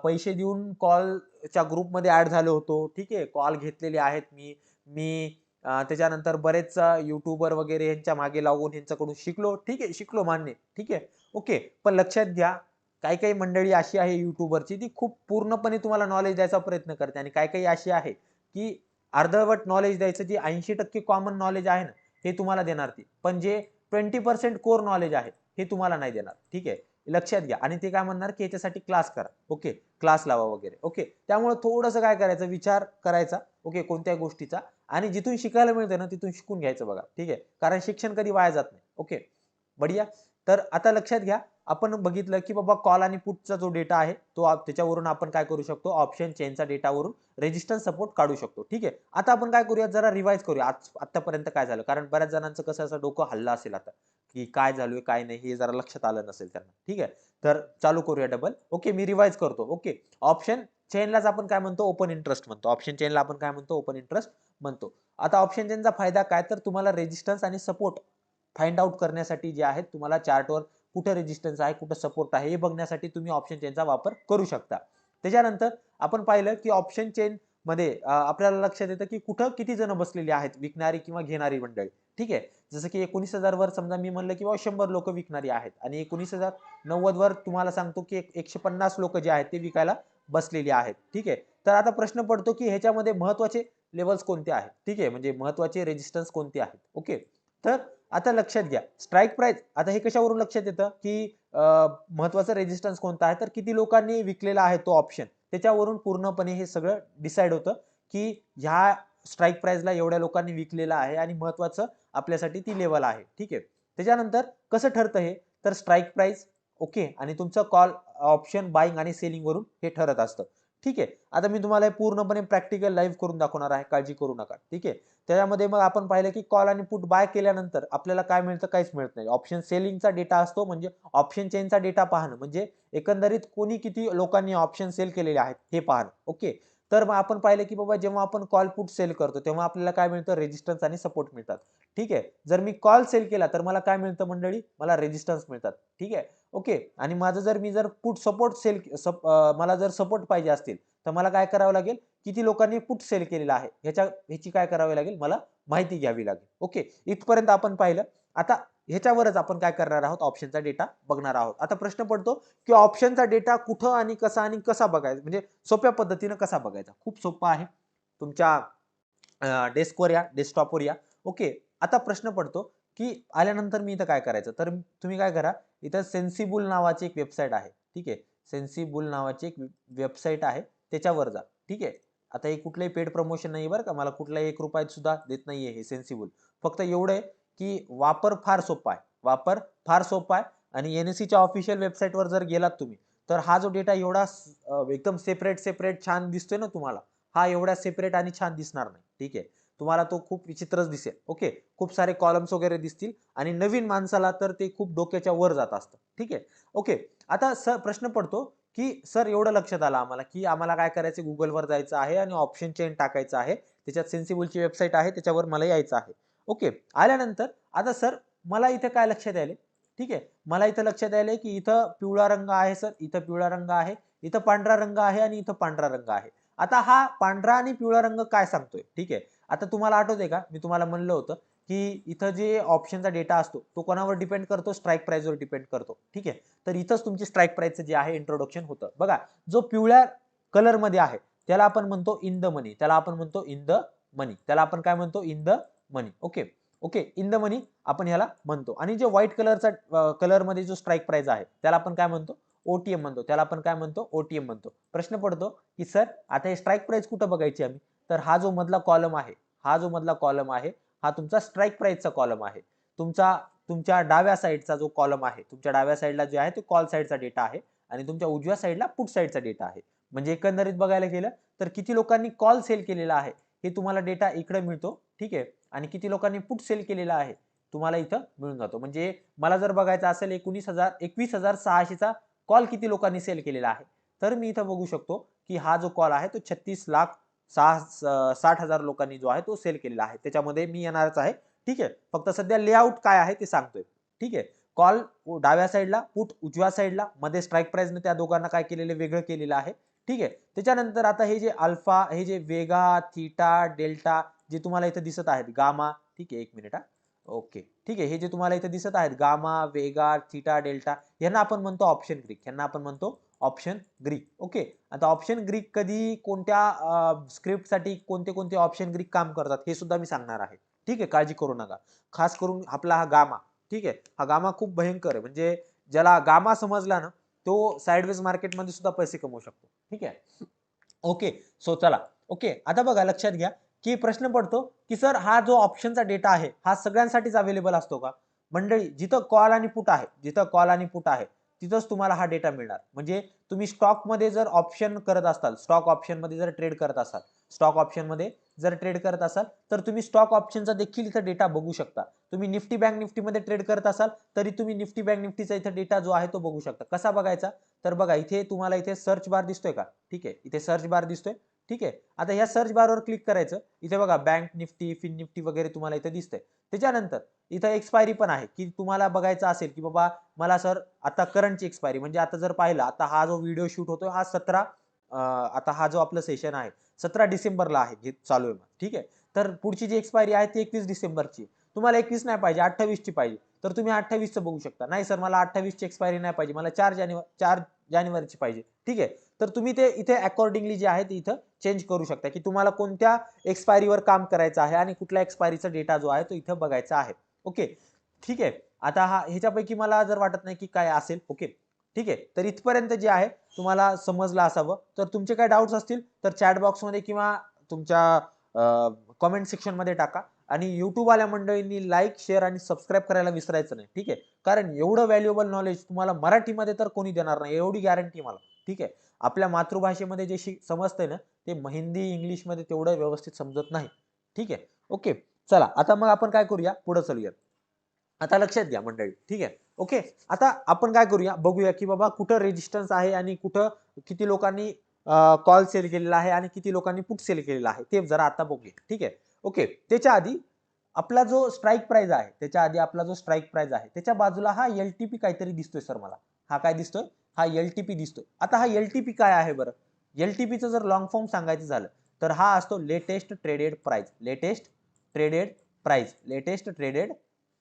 पैसे देऊन कॉलच्या ग्रुपमध्ये ऍड झालो होतो. ठीक आहे. कॉल घेतलेले आहेत मी मी त्याच्यानंतर बरेच युट्यूबर वगैरे यांच्या मागे लागून यांच्याकडून शिकलो. ठीक आहे. शिकलो, मान्य. ठीक आहे. ओके. पण लक्षात घ्या, काही काही मंडळी अशी आहे युट्यूबरची, ती खूप पूर्णपणे तुम्हाला नॉलेज द्यायचा प्रयत्न करते, आणि काही काही अशी आहे की अर्धवट नॉलेज द्यायचं, जे 80% कॉमन नॉलेज आहे ना हे तुम्हाला देणार ती, पण जे 20% कोर नॉलेज आहे हे तुम्हाला नाही देणार. ठीक आहे. लक्षात घ्या. आणि ते काय म्हणणार की याच्यासाठी क्लास करा, ओके, क्लास लावा वगैरे. ओके. त्यामुळे थोडंसं काय करायचं, विचार करायचा, ओके, कोणत्या गोष्टीचा, आणि जिथून शिकायला मिळते ना तिथून शिकून घ्यायचं बघा. ठीक आहे. कारण शिक्षण कधी वाया जात नाही. ओके. बढिया. तर आता लक्षात घ्या, आपण बघितलं की बाबा कॉल आणि पुटचा जो डेटा आहे तो त्याच्यावरून आपण काय करू शकतो, ऑप्शन चेनचा डेटावरून रेजिस्टन्स सपोर्ट काढू शकतो. ठीक आहे. आता आपण काय करूया, जरा रिवाइज करूया आतापर्यंत काय झालं, कारण बऱ्याच जणांचं कसं असं डोकं हल्लं असेल आता की काय झालोय काय नाही हे जरा लक्षात आलं नसेल त्यांना. ठीक आहे. तर चालू करूया डबल. ओके. मी रिवाइज करतो. ओके. ऑप्शन चेनलाच आपण काय म्हणतो, ओपन इंटरेस्ट म्हणतो. ऑप्शन चेनला आपण काय म्हणतो, ओपन इंटरेस्ट म्हणतो. आता ऑप्शन चेनचा फायदा काय, तर तुम्हाला रेजिस्टन्स आणि सपोर्ट फाइंड आउट करण्यासाठी जे आहे, तुम्हाला चार्टवर कुठे रेजिस्टन्स आहे, कुठे सपोर्ट आहे हे बघण्यासाठी तुम्ही ऑप्शन चेनचा वापर करू शकता. त्याच्यानंतर आपण पाहिलं की ऑप्शन चेन मध्ये आपल्याला लक्षात येतं की कुठं किती जण बसलेली आहेत, विकणारी किंवा घेणारी मंडळी. ठीक आहे. जसं की 19,000 वर समजा मी म्हणलं की 100 लोक विकणारी आहेत, आणि 19,090 वर तुम्हाला सांगतो की 150 लोक जे आहेत ते विकायला बसलेली आहेत. ठीक आहे. तर आता प्रश्न पडतो की ह्याच्यामध्ये महत्वाचे लेवल्स कोणते आहेत. ठीक आहे. म्हणजे महत्वाचे रेजिस्टन्स कोणते आहेत. ओके. तर आता लक्षात घ्या, स्ट्राईक प्राइस, आता हे कशावरून लक्षात येतं की महत्वाचा रेजिस्टन्स कोणता आहे, तर किती लोकांनी विकलेला आहे तो ऑप्शन, त्याच्यावरून पूर्णपणे हे सगळं डिसाइड होतं की ह्या स्ट्राईक प्राइसला एवढ्या लोकांनी विकलेला आहे आणि महत्वाचं आपल्यासाठी ती लेवल आहे. ठीक आहे. त्याच्यानंतर कसं ठरतं हे, तर स्ट्राईक प्राइस, ओके, आणि तुमचं कॉल ऑप्शन बाईंग आणि सेलिंग वरून हे ठरत असतं. ठीक आहे. आता मी तुम्हाला हे पूर्णपणे प्रॅक्टिकल लाईव्ह करून दाखवणार आहे, काळजी करू नका. ठीक आहे. त्याच्यामध्ये मग आपण पाहिलं की कॉल आणि पुट बाय केल्यानंतर आपल्याला काय मिळतं, काहीच मिळत नाही. ऑप्शन सेलिंगचा डेटा असतो, म्हणजे ऑप्शन चेनचा डेटा पाहणं, म्हणजे एकंदरीत कोणी किती लोकांनी ऑप्शन सेल केलेले आहेत हे पाहणं. ओके. तर मग आपण पाहिलं की बाबा जेव्हा आपण कॉल पुट सेल करतो तेव्हा आपल्याला काय मिळतं, रेजिस्टन्स आणि सपोर्ट मिळतात. ठीक आहे. जर मी कॉल सेल केला तर मला काय मिळतं मंडळी, मला रेजिस्टन्स मिळतात. ठीक आहे. ओके. आणि माझं जर मी जर पुट सपोर्ट सेल मला जर सपोर्ट पाहिजे असतील तर मला काय करावं लागेल, किती लोकांनी पुट सेल केलेला आहे ह्याची काय करावी लागेल, मला माहिती घ्यावी लागेल. ओके. इथपर्यंत आपण पाहिलं. आता ह्याच्यावरच आपण काय करणार आहोत, ऑप्शनचा डेटा बघणार आहोत. आता प्रश्न पडतो की ऑप्शनचा डेटा कुठं आणि कसा बघायचा, म्हणजे सोप्या पद्धतीने कसा बघायचा. खूप सोपं आहे. तुमच्या डेस्कवर या, डेस्कटॉपवर या. ओके. आता प्रश्न पडतो की आल्यानंतर मी इथं काय करायचं, तर तुम्ही काय करा, इथं सेन्सिबल नावाची एक वेबसाईट आहे. ठीक आहे. सेन्सिबल नावाची एक वेबसाईट आहे, त्याच्यावर जा. ठीक आहे. आता हे कुठलंही पेड प्रमोशन नाही बरं का, मला कुठलाही 1 रुपयात सुद्धा देत नाहीये हे सेन्सिबल. फक्त एवढं आहे की वापर फार सोपा आहे. वापर फार सोपा आहे आणि एनएससीच्या ऑफिशियल वेबसाईटवर जर गेलात तुम्ही, तर हा जो डेटा एवढा एकदम सेपरेट छान दिसतोय ना तुम्हाला, हा एवढा सेपरेट आणि छान दिसणार नाही. ठीक आहे. तुम्हाला तो खूप विचित्रच दिसेल. ओके. खूप सारे कॉलम्स वगैरे दिसतील आणि नवीन माणसाला तर ते खूप डोक्याच्या वर जात असतं. ठीक आहे. ओके. आता सर प्रश्न पडतो की सर एवढं लक्षात आलं आम्हाला की आम्हाला काय करायचं, गुगलवर जायचं आहे आणि ऑप्शन चेन टाकायचं आहे. त्याच्यात सेन्सिबलची वेबसाईट आहे, त्याच्यावर मला यायचं आहे. ओके. आल्यानंतर आता सर मला इथे काय लक्षात आले, ठीक आहे, मला इथं लक्षात आले की इथं पिवळा रंग आहे सर, इथं पिवळा रंग आहे, इथं पांढरा रंग आहे आणि इथं पांढरा रंग आहे. आता हा पांढरा आणि पिवळा रंग काय सांगतोय. ठीक आहे. आता तुम्हाला आठवतंय का, मी तुम्हाला म्हणलं होतं की इथं जे ऑप्शनचा डेटा असतो तो कोणावर डिपेंड करतो, स्ट्राईक प्राइसवर डिपेंड करतो. ठीक आहे. तर इथंच तुमची स्ट्राईक प्राइसचं जे आहे इंट्रोडक्शन होतं. बघा, जो पिवळ्या कलर मध्ये आहे त्याला आपण म्हणतो इन द मनी, त्याला आपण म्हणतो इन द मनी, त्याला आपण काय म्हणतो, in the money. Okay. Okay. In the money आपण याला म्हणतो. आणि जे व्हाईट कलरचा कलर मध्ये जो स्ट्राईक प्राइस आहे त्याला आपण काय म्हणतो, ओटीएम म्हणतो, त्याला आपण काय म्हणतो, ओटीएम म्हणतो. प्रश्न पडतो की सर आता हे स्ट्राईक प्राइस कुठं बघायची आम्ही, तर हा जो मधला कॉलम आहे, हा जो मधला कॉलम आहे हा तुमचा स्ट्राईक प्राइसचा कॉलम आहे. तुमच्या डाव्या साईडचा जो कॉलम आहे, तुमच्या डाव्या साईडला जे आहे तो कॉल साईडचा डेटा आहे आणि तुमच्या उजव्या साईडला पुट साईडचा डेटा आहे. म्हणजे एकंदरीत बघायला गेलं तर किती लोकांनी कॉल सेल केलेला आहे हे तुम्हाला डेटा इकडे मिळतो. ठीक आहे. आणि किती लोकांनी पुट सेल केलेला आहे तुम्हाला इथं मिळून जातो. म्हणजे मला जर बघायचं असेल 21,600चा कॉल किती लोकांनी सेल केलेला आहे, तर मी इथं बघू शकतो की हा जो कॉल आहे तो 36,60,000 लोकांनी जो आहे तो सेल केलेला आहे. त्याच्यामध्ये मी येणारच आहे. ठीक आहे. फक्त सध्या लेआउट काय आहे ते सांगतोय. ठीक आहे. कॉल डाव्या साईडला, पुट उजव्या साईडला, मध्ये स्ट्राईक प्राइसने त्या दोघांना काय केलेलं, वेगळं केलेलं आहे. ठीक आहे. त्याच्यानंतर आता हे जे अल्फा, हे जे वेगा, थीटा, डेल्टा जे तुम्हाला इथे दिसत आहेत, गामा, ठीक आहे, एक मिनिट हा. ओके. ठीक आहे. हे जे तुम्हाला इथे दिसत आहेत, गामा, वेगा, थीटा, डेल्टा, यांना आपण म्हणतो ऑप्शन ग्रीक, यांना आपण म्हणतो ऑप्शन ग्रीक. ओके. आता ऑप्शन ग्रीक कधी कोणत्या स्क्रिप्टसाठी कोणते कोणते ऑप्शन ग्रीक काम करतात हे सुद्धा मी सांगणार आहे. ठीक आहे. काळजी करू नका. खास करून आपला हा गामा, ठीक आहे, हा गामा खूप भयंकर आहे. म्हणजे ज्याला गामा समजला ना तो साइडवेज मार्केटमध्ये सुद्धा पैसे कमवू शकतो. ठीक आहे. ओके. सो चला. ओके. आता बघा, लक्षात घ्या की प्रश्न पडतो की सर हा जो ऑप्शनचा डेटा आहे हा सगळ्यांसाठीच अवेलेबल असतो का. मंडळी, जिथं कॉल आणि पुट आहे, जिथं कॉल आणि पुट आहे तिथंच तुम्हाला हा डेटा मिळणार. म्हणजे तुम्ही स्टॉक मध्ये जर ऑप्शन करत असाल, स्टॉक ऑप्शन मध्ये जर ट्रेड करत असाल, स्टॉक ऑप्शन मध्ये जर ट्रेड करत असाल तर तुम्ही स्टॉक ऑप्शनचा देखील इथं डेटा बघू शकता. तुम्ही निफ्टी बँक निफ्टी मध्ये ट्रेड करत असाल तरी तुम्ही निफ्टी बँक निफ्टीचा इथे डेटा जो आहे तो बघू शकता. कसा बघायचा, तर बघा इथे तुम्हाला इथे सर्च बार दिसतोय का. ठीक आहे. इथे सर्च बार दिसतोय. ठीक आहे. आता ह्या सर्च बारवर क्लिक करायचं. इथे बघा बँक निफ्टी, फिन निफ्टी वगैरे तुम्हाला इथे दिसतंय. त्याच्यानंतर इथं एक्सपायरी पण आहे की तुम्हाला बघायचं असेल की बाबा मला सर आता करंटची एक्सपायरी, म्हणजे आता जर पाहिलं, आता हा जो व्हिडिओ शूट होतोय हा आता हा जो आपलं सेशन आहे 17 डिसेंबरला आहे, हे चालू आहे. ठीक आहे. तर पुढची जी एक्सपायरी आहे ती 21 डिसेंबरची. तुम्हाला 21 नाही पाहिजे, 28 ची पाहिजे, तर तुम्ही 28 बघू शकता. नाही सर मला 28 ची एक्सपायरी नाही पाहिजे, मला 4 जानेवारीची पाहिजे. ठीक आहे. तर तुम्ही ते इथे अकॉर्डिंगली जे आहे ते इथं चेंज करू शकता की तुम्हाला कोणत्या एक्सपायरीवर काम करायचं आहे आणि कुठल्या एक्सपायरीचा डेटा जो आहे तो इथं बघायचा आहे. ओके. ठीक आहे. आता हा ह्याच्यापैकी मला जर वाटत नाही की काय असेल. ओके. ठीक आहे. तर इथपर्यंत जे आहे तुम्हाला समजलं असावं. तर तुमचे काय डाऊट्स असतील तर चॅट बॉक्समध्ये किंवा तुमच्या कमेंट सेक्शन मध्ये टाका. आणि युट्यूब वाल्या मंडळींनी लाईक, शेअर आणि सबस्क्राईब करायला विसरायचं नाही. ठीक आहे. कारण एवढं व्हॅल्युएबल नॉलेज तुम्हाला मराठीमध्ये तर कोणी देणार नाही, एवढी गॅरंटी मला. ठीक आहे. आपल्या मातृभाषेमध्ये जे समजतंय ना ते हिंदी इंग्लिश मध्ये तेवढं व्यवस्थित समजत नाही. ठीक आहे. ओके, चला आता मग आपण काय करूया, पुढे चलूया. आता लक्षात घ्या मंडळी, ठीक आहे. ओके, आता आपण काय करूया, बघूया की बाबा कुठं रेजिस्टन्स आहे आणि कुठं किती लोकांनी कॉल सेल केलेला आहे आणि किती लोकांनी पुट सेल केलेला आहे ते जरा आता बघूया. ठीक आहे. ओके, त्याच्या आधी आपला जो स्ट्राईक प्राइस आहे, त्याच्या आधी आपला जो स्ट्राईक प्राइस आहे त्याच्या बाजूला हा एलटीपी काहीतरी दिसतोय सर मला. हा काय दिसतोय, हा एलटीपी दिसतोय. आता हा एलटीपी काय आहे बरं, एलटीपीचं जर लॉंग फॉर्म सांगायचं झालं तर हा असतो latest traded price. Latest traded price, latest traded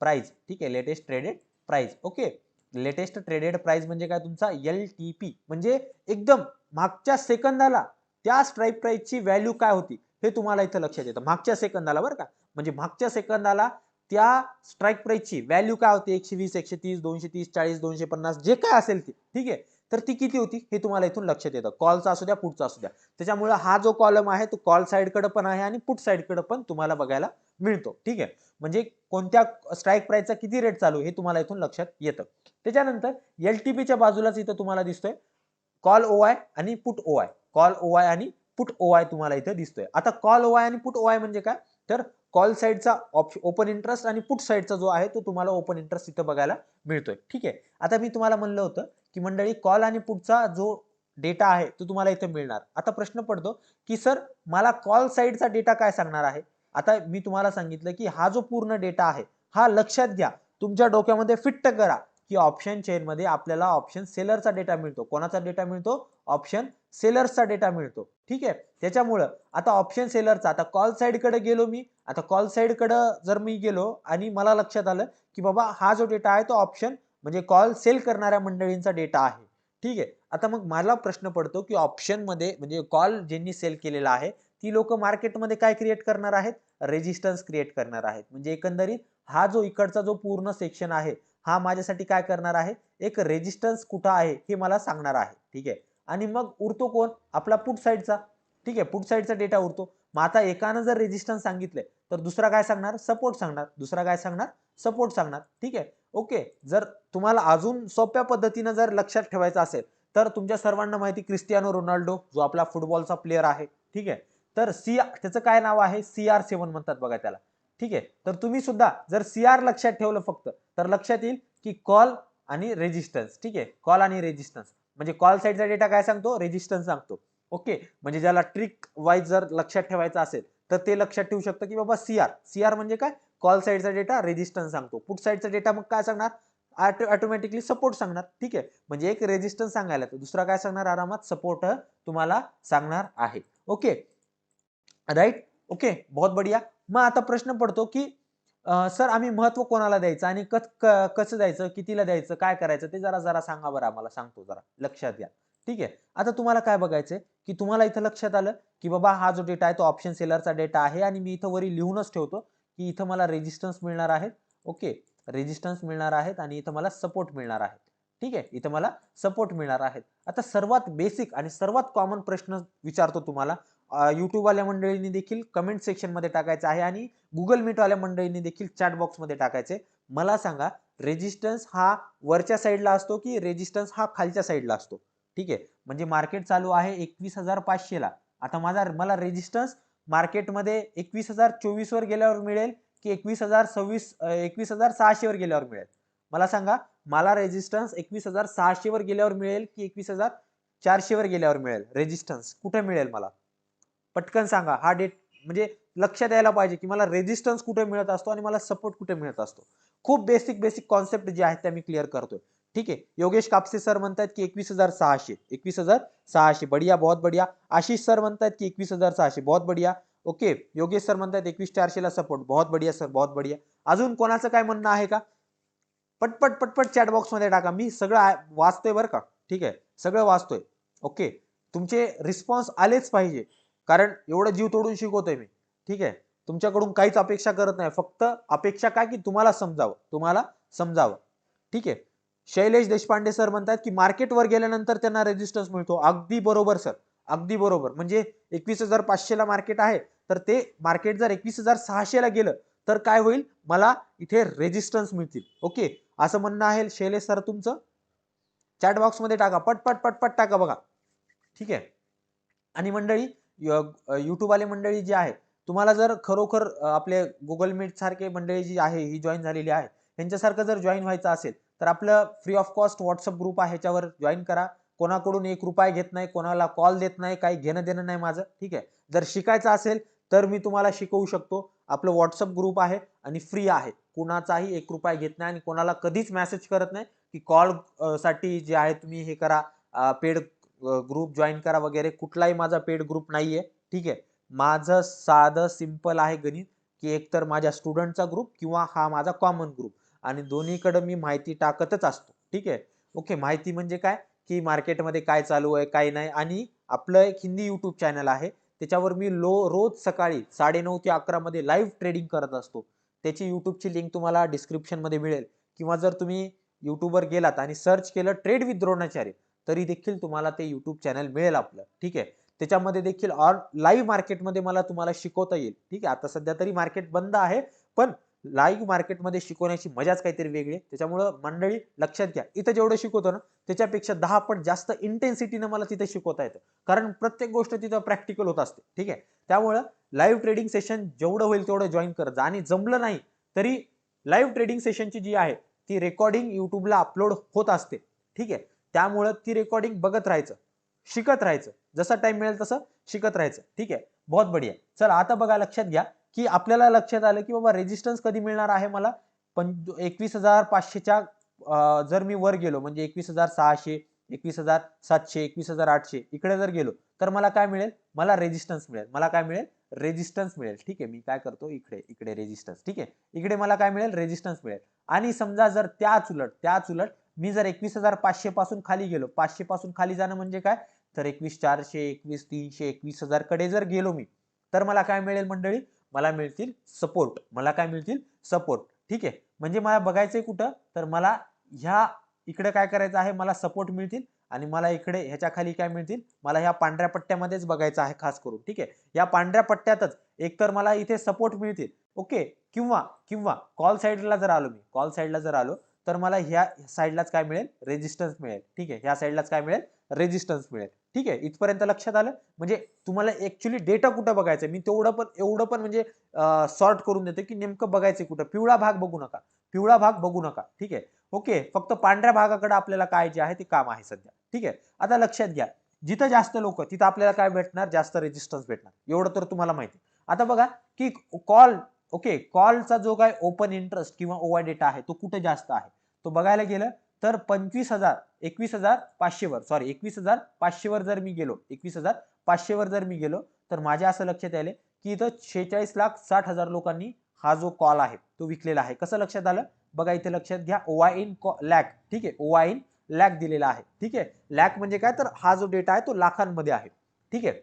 price. ठीक आहे, latest traded price. Okay, latest traded price म्हणजे काय, तुमचा एलटीपी म्हणजे एकदम मागच्या सेकंदाला त्या स्ट्राईक प्राइसची व्हॅल्यू काय होती हे तुम्हाला इथं लक्षात येतं. मागच्या सेकंदाला बरं का, म्हणजे मागच्या सेकंदाला त्या स्ट्राईक प्राइसची व्हॅल्यू काय होती, 120 130 230 40 250 जे काय असेल ते. ठीक आहे, तर ती किती होती हे तुम्हाला इथून लक्षात येतं. कॉलचा असू द्या पुटचा असू द्या. त्याच्यामुळे हा जो कॉलम आहे तो कॉल साइडकडे पण आहे आणि पुट साइडकडे पण तुम्हाला बघायला मिळतो. ठीक आहे, म्हणजे कोणत्या स्ट्राईक प्राइसचा किती रेट चालू हे तुम्हाला इथून लक्षात येतं. त्याच्यानंतर एलटीपीच्या बाजूलाच इथं तुम्हाला दिसतोय कॉल ओआय आणि पुट ओआय. कॉल ओआय आणि पुट ओआय तुम्हाला इथे दिसतोय. आता कॉल ओआय आणि पुट ओआय म्हणजे काय, तर कॉल साइडचा ओपन इंटरेस्ट आणि पुट साइडचा जो आहे तो तुम्हाला ओपन इंटरेस्ट इथे बघायला मिळतोय. ठीक आहे, आता मी तुम्हाला म्हणलं होतं की मंडळी कॉल आणि पुटचा जो डेटा आहे तो तुम्हाला इथे मिळणार. आता प्रश्न पडतो की सर मला कॉल साइडचा डेटा काय सांगणार आहे. आता मी तुम्हाला सांगितलं की हा जो पूर्ण डेटा आहे हा लक्षात घ्या, तुमच्या डोक्यामध्ये फिट करा की ऑप्शन चेन मध्ये आपल्याला ऑप्शन सेलरचा डेटा मिळतो. कोणाचा डेटा मिळतो, ऑप्शन सेलर्सचा डेटा मिळतो. ठीक आहे, त्याच्यामुळं आता ऑप्शन सेलरचा, आता कॉल साइडकडे गेलो मी, आता कॉल साइडकडे जर मी गेलो आणि मला लक्षात आलं की बाबा हा जो डेटा आहे तो ऑप्शन म्हणजे कॉल सेल करणाऱ्या मंडळींचा डेटा आहे. ठीक आहे, आता मग मला प्रश्न पडतो की ऑप्शन मध्ये म्हणजे कॉल ज्यांनी सेल केलेला आहे ती लोक मार्केटमध्ये काय क्रिएट करणार आहेत, रेजिस्टन्स क्रिएट करणार आहेत. म्हणजे एकंदरीत हा जो इकडचा जो पूर्ण सेक्शन आहे हा माझ्यासाठी काय करणार आहे, एक रेजिस्टन्स कुठं आहे हे मला सांगणार आहे. ठीक आहे, आणि मग उरतो कोण, आपला पुट साइडचा. ठीक आहे, पुट साइडचा डेटा उरतो. मग आता एकानं जर रेजिस्टन्स सांगितले तर दुसरा काय सांगणार, सपोर्ट सांगणार. दुसरा काय सांगणार, सपोर्ट सांगणार. ठीक आहे, ओके. जर तुम्हाला अजून सोप्या पद्धतीने जर लक्षात ठेवायचं असेल तर तुमच्या सर्वांना माहिती क्रिस्टियानो रोनाल्डो जो आपला फुटबॉलचा प्लेअर आहे. ठीक आहे, तर त्याचं काय नाव आहे, CR7 म्हणतात बघा त्याला. ठीक आहे, तर तुम्ही सुद्धा जर CR लक्षात ठेवलं फक्त तर लक्षात येईल की कॉल आणि रेजिस्टन्स. ठीक आहे, कॉल आणि रेजिस्टन्स म्हणजे कॉल साइडचा डेटा काय सांगतो, रेजिस्टन्स सांगतो. ओके, म्हणजे ज्याला ट्रिक वाईज जर लक्षात ठेवायचं असेल तर ते लक्षात ठेवू शकतं की बाबा CR म्हणजे काय, कॉल साइडचा डेटा रेजिस्टन्स सांगतो. पुट साइडचा डेटा मग काय सांगणार, ऑटोमॅटिकली सपोर्ट सांगणार. ठीक आहे, म्हणजे एक रेजिस्टन्स सांगायला तर दुसरा काय सांगणार, आरामात सपोर्ट तुम्हाला सांगणार आहे. Okay, right. ओके, बहुत बढ़िया. मग आता प्रश्न पडतो की सर आम्ही महत्व कोणाला द्यायचं आणि कसं द्यायचं, कितीला द्यायचं, काय करायचं ते जरा जरा सांगा बरं आम्हाला, सांगतो जरा लक्षात घ्या. ठीक आहे, आता तुम्हाला काय बघायचंय की तुम्हाला इथं लक्षात आलं की बाबा हा जो डेटा आहे तो ऑप्शन सेलरचा डेटा आहे आणि मी इथं वरी लिहूनच ठेवतो की इथं मला रेजिस्टन्स मिळणार आहेत. ओके, रेजिस्टन्स मिळणार आहेत आणि इथं मला सपोर्ट मिळणार आहे. ठीक आहे, इथं मला सपोर्ट मिळणार आहेत. आता सर्वात बेसिक आणि सर्वात कॉमन प्रश्न विचारतो तुम्हाला, युट्यूब वाल्या मंडळींनी देखील कमेंट सेक्शन मध्ये टाकायचं आहे आणि गुगल मीट वाल्या मंडळींनी देखील चॅट बॉक्स मध्ये टाकायचे. मला सांगा, रेजिस्टन्स हा वरच्या साईडला असतो की रेजिस्टन्स हा खालच्या साईडला असतो. ठीक आहे, म्हणजे मार्केट चालू आहे 21,500 ला. आता मला रेजिस्टन्स मार्केटमध्ये 21,024 वर गेल्यावर मिळेल की 21,600 वर गेल्यावर मिळेल. मला सांगा, मला रेजिस्टन्स 21,600 वर गेल्यावर मिळेल की 21,400 वर गेल्यावर मिळेल, रेजिस्टन्स कुठे मिळेल मला पटकन सांगा. हा डेट म्हणजे लक्षात यायला पाहिजे की मला रेजिस्टन्स कुठे मिळत असतो आणि मला सपोर्ट कुठे मिळत असतो. खूप बेसिक कॉन्सेप्ट जे आहेत त्या मी क्लिअर करतोय. ठीक आहे, योगेश कापसे सर म्हणतात की 21,600. 21,600, बढिया, बहुत बढिया. आशिष सर म्हणतात की 21,600, बहुत बढिया. ओके, योगेश सर म्हणतात 21,400 ला सपोर्ट, बहुत बढिया सर, बहुत बढिया. अजून कोणाचं काय म्हणणं आहे का, पटपट चॅट बॉक्स मध्ये टाका, मी सगळं वाचतोय बरं का. ठीक आहे, सगळं वाचतोय. ओके, तुमचे रिस्पॉन्स आलेच पाहिजे कारण एवढं जीव तोडून शिकवतोय मी. ठीक आहे, तुमच्याकडून काहीच अपेक्षा करत नाही, फक्त अपेक्षा काय की तुम्हाला समजावं. ठीक आहे, शैलेश देशपांडे सर म्हणतात की मार्केट वर गेल्यानंतर त्यांना रेजिस्टन्स मिळतो. अगदी बरोबर सर, अगदी बरोबर. म्हणजे 21,500 ला मार्केट आहे तर ते मार्केट जर 21,600 ला गेलं तर काय होईल, मला इथे रेजिस्टन्स मिळतील. ओके, असं म्हणणं आहे शैलेश सर तुमचं. चॅट बॉक्स मध्ये टाका, पटपट टाका बघा. ठीक आहे. आणि मंडळी YouTube वाले मंडळी जी आहे, तुम्हाला जर खरोखर आपले गुगल मीट सारखे मंडळी जी आहे ही जॉईन झालेली आहे, यांच्यासारखं जर जॉईन व्हायचं असेल तर आपलं free of cost WhatsApp group आहे, ह्याच्यावर जॉईन करा. कोणाकडून ₹1 घेत नाही, कोणाला कॉल देत नाही, काही घेणं देणं नाही माझं. ठीक आहे. जर शिकायचं असेल तर मी तुम्हाला शिकवू शकतो. आपलं व्हॉट्सअप ग्रुप आहे आणि फ्री आहे. कुणाचाही ₹1 घेत नाही आणि कोणाला कधीच मेसेज करत नाही की कॉल साठी जे आहे तुम्ही हे करा, पेड ग्रुप जॉईन करा वगैरे. कुठलाही माझा पेड ग्रुप नाहीये. ठीक आहे. माझं साधं सिंपल आहे गणित, की एकतर माझ्या स्टुडंटचा ग्रुप किंवा हा माझा कॉमन ग्रुप, आणि दोन्हीकडे मी माहिती टाकतच असतो. ठीक आहे. ओके. माहिती म्हणजे काय, की मार्केटमध्ये काय चालू आहे काय नाही. आणि आपलं एक हिंदी युट्यूब चॅनल आहे, त्याच्यावर मी रोज सकाळी 9:30 ते 11 मध्ये लाईव्ह ट्रेडिंग करत असतो. त्याची युट्यूबची लिंक तुम्हाला डिस्क्रिप्शन मध्ये मिळेल, किंवा जर तुम्ही युट्यूबवर गेलात आणि सर्च केलं ट्रेड विथ द्रोणाचार्य, तरी देखील तुम्हाला ते युट्यूब चॅनल मिळेल आपलं. ठीक आहे. त्याच्यामध्ये देखील लाईव्ह मार्केटमध्ये मला तुम्हाला शिकवता येईल. ठीक आहे. आता सध्या तरी मार्केट बंद आहे, पण लाईव्ह मार्केटमध्ये शिकवण्याची मजाच काहीतरी वेगळी आहे. त्याच्यामुळं मंडळी लक्षात घ्या, इथं जेवढं शिकवतो ना त्याच्यापेक्षा 10 पट जास्त इंटेन्सिटीनं मला तिथे शिकवता येतं, कारण प्रत्येक गोष्ट तिथं प्रॅक्टिकल होत असते. ठीक आहे. त्यामुळं लाईव्ह ट्रेडिंग सेशन जेवढं होईल तेवढं जॉईन करत जा, आणि जमलं नाही तरी लाईव्ह ट्रेडिंग सेशनची जी आहे ती रेकॉर्डिंग युट्यूबला अपलोड होत असते. ठीक आहे. त्यामुळं ती रेकॉर्डिंग बघत राहायचं, शिकत राहायचं, जसा टाइम मिळेल तसं शिकत राहायचं. ठीक आहे. बहुत बढिया. चला आता बघा, लक्षात घ्या की आपल्याला लक्षात आलं की बाबा रेजिस्टन्स कधी मिळणार आहे मला. 21,500च्या जर मी वर गेलो म्हणजे 21,600, 21,700, 21,800 इकडे जर गेलो तर मला काय मिळेल, मला रेजिस्टन्स मिळेल. मला काय मिळेल, रेजिस्टन्स मिळेल. ठीक आहे. मी काय करतो, इकडे इकडे रेजिस्टन्स. ठीक आहे. इकडे मला काय मिळेल, रेजिस्टन्स मिळेल. आणि समजा जर त्याच उलट मी जर 21,500 पासून खाली गेलो, 500 पासून खाली जाणं म्हणजे काय, तर 21,400, 21,300, 21,000 कडे जर गेलो मी, तर मला काय मिळेल मंडळी, मला मिळतील सपोर्ट. मला काय मिळतील, सपोर्ट. ठीक आहे. म्हणजे मला बघायचंय कुठं, तर मला ह्या इकडे काय करायचं आहे, मला सपोर्ट मिळतील, आणि मला इकडे ह्याच्या खाली काय मिळतील, मला ह्या पांढऱ्या पट्ट्यामध्येच बघायचं आहे खास करून. ठीक आहे. या पांढऱ्या पट्ट्यातच एकतर मला इथे सपोर्ट मिळतील. ओके. किंवा किंवा कॉल साईडला जर आलो, मी कॉल साईडला जर आलो तर मला ह्या साईडलाच काय मिळेल, रेजिस्टन्स मिळेल. ठीक आहे. ह्या साईडलाच काय मिळेल, रेजिस्टन्स मिळेल. ठीक आहे. इथपर्यंत लक्षात आलं. म्हणजे तुम्हाला ऍक्च्युली डेटा कुठं बघायचा, मी एवढं पण म्हणजे सॉर्ट करून देतो की नेमकं बघायचं कुठं. पिवळा भाग बघू नका, पिवळा भाग बघू नका. ठीक आहे. ओके. फक्त पांढऱ्या भागाकडे आपल्याला काय जे आहे ते काम आहे सध्या. ठीक आहे. आता लक्षात घ्या, जिथं जास्त लोक तिथं आपल्याला काय भेटणार, जास्त रेजिस्टन्स भेटणार. एवढं तर तुम्हाला माहिती. आता बघा की कॉल, ओके, कॉलचा जो काय ओपन इंटरेस्ट किंवा ओवाय डेटा आहे तो कुठे जास्त आहे, तो बघायला गेलं तर 21,500 वर, सॉरी 21,500 वर जर मी गेलो, 21,500 वर जर मी गेलो, तर माझ्या असं लक्षात आले की इथं 46,60,000 लोकांनी हा जो कॉल आहे तो विकलेला आहे. कसं लक्षात आलं बघा, इथे लक्षात घ्या, ओवाय इन लॅक. ठीक आहे. ओवाय इन लॅक दिलेला आहे. ठीक आहे. लॅक म्हणजे काय, तर हा जो डेटा आहे तो लाखांमध्ये आहे. ठीक आहे.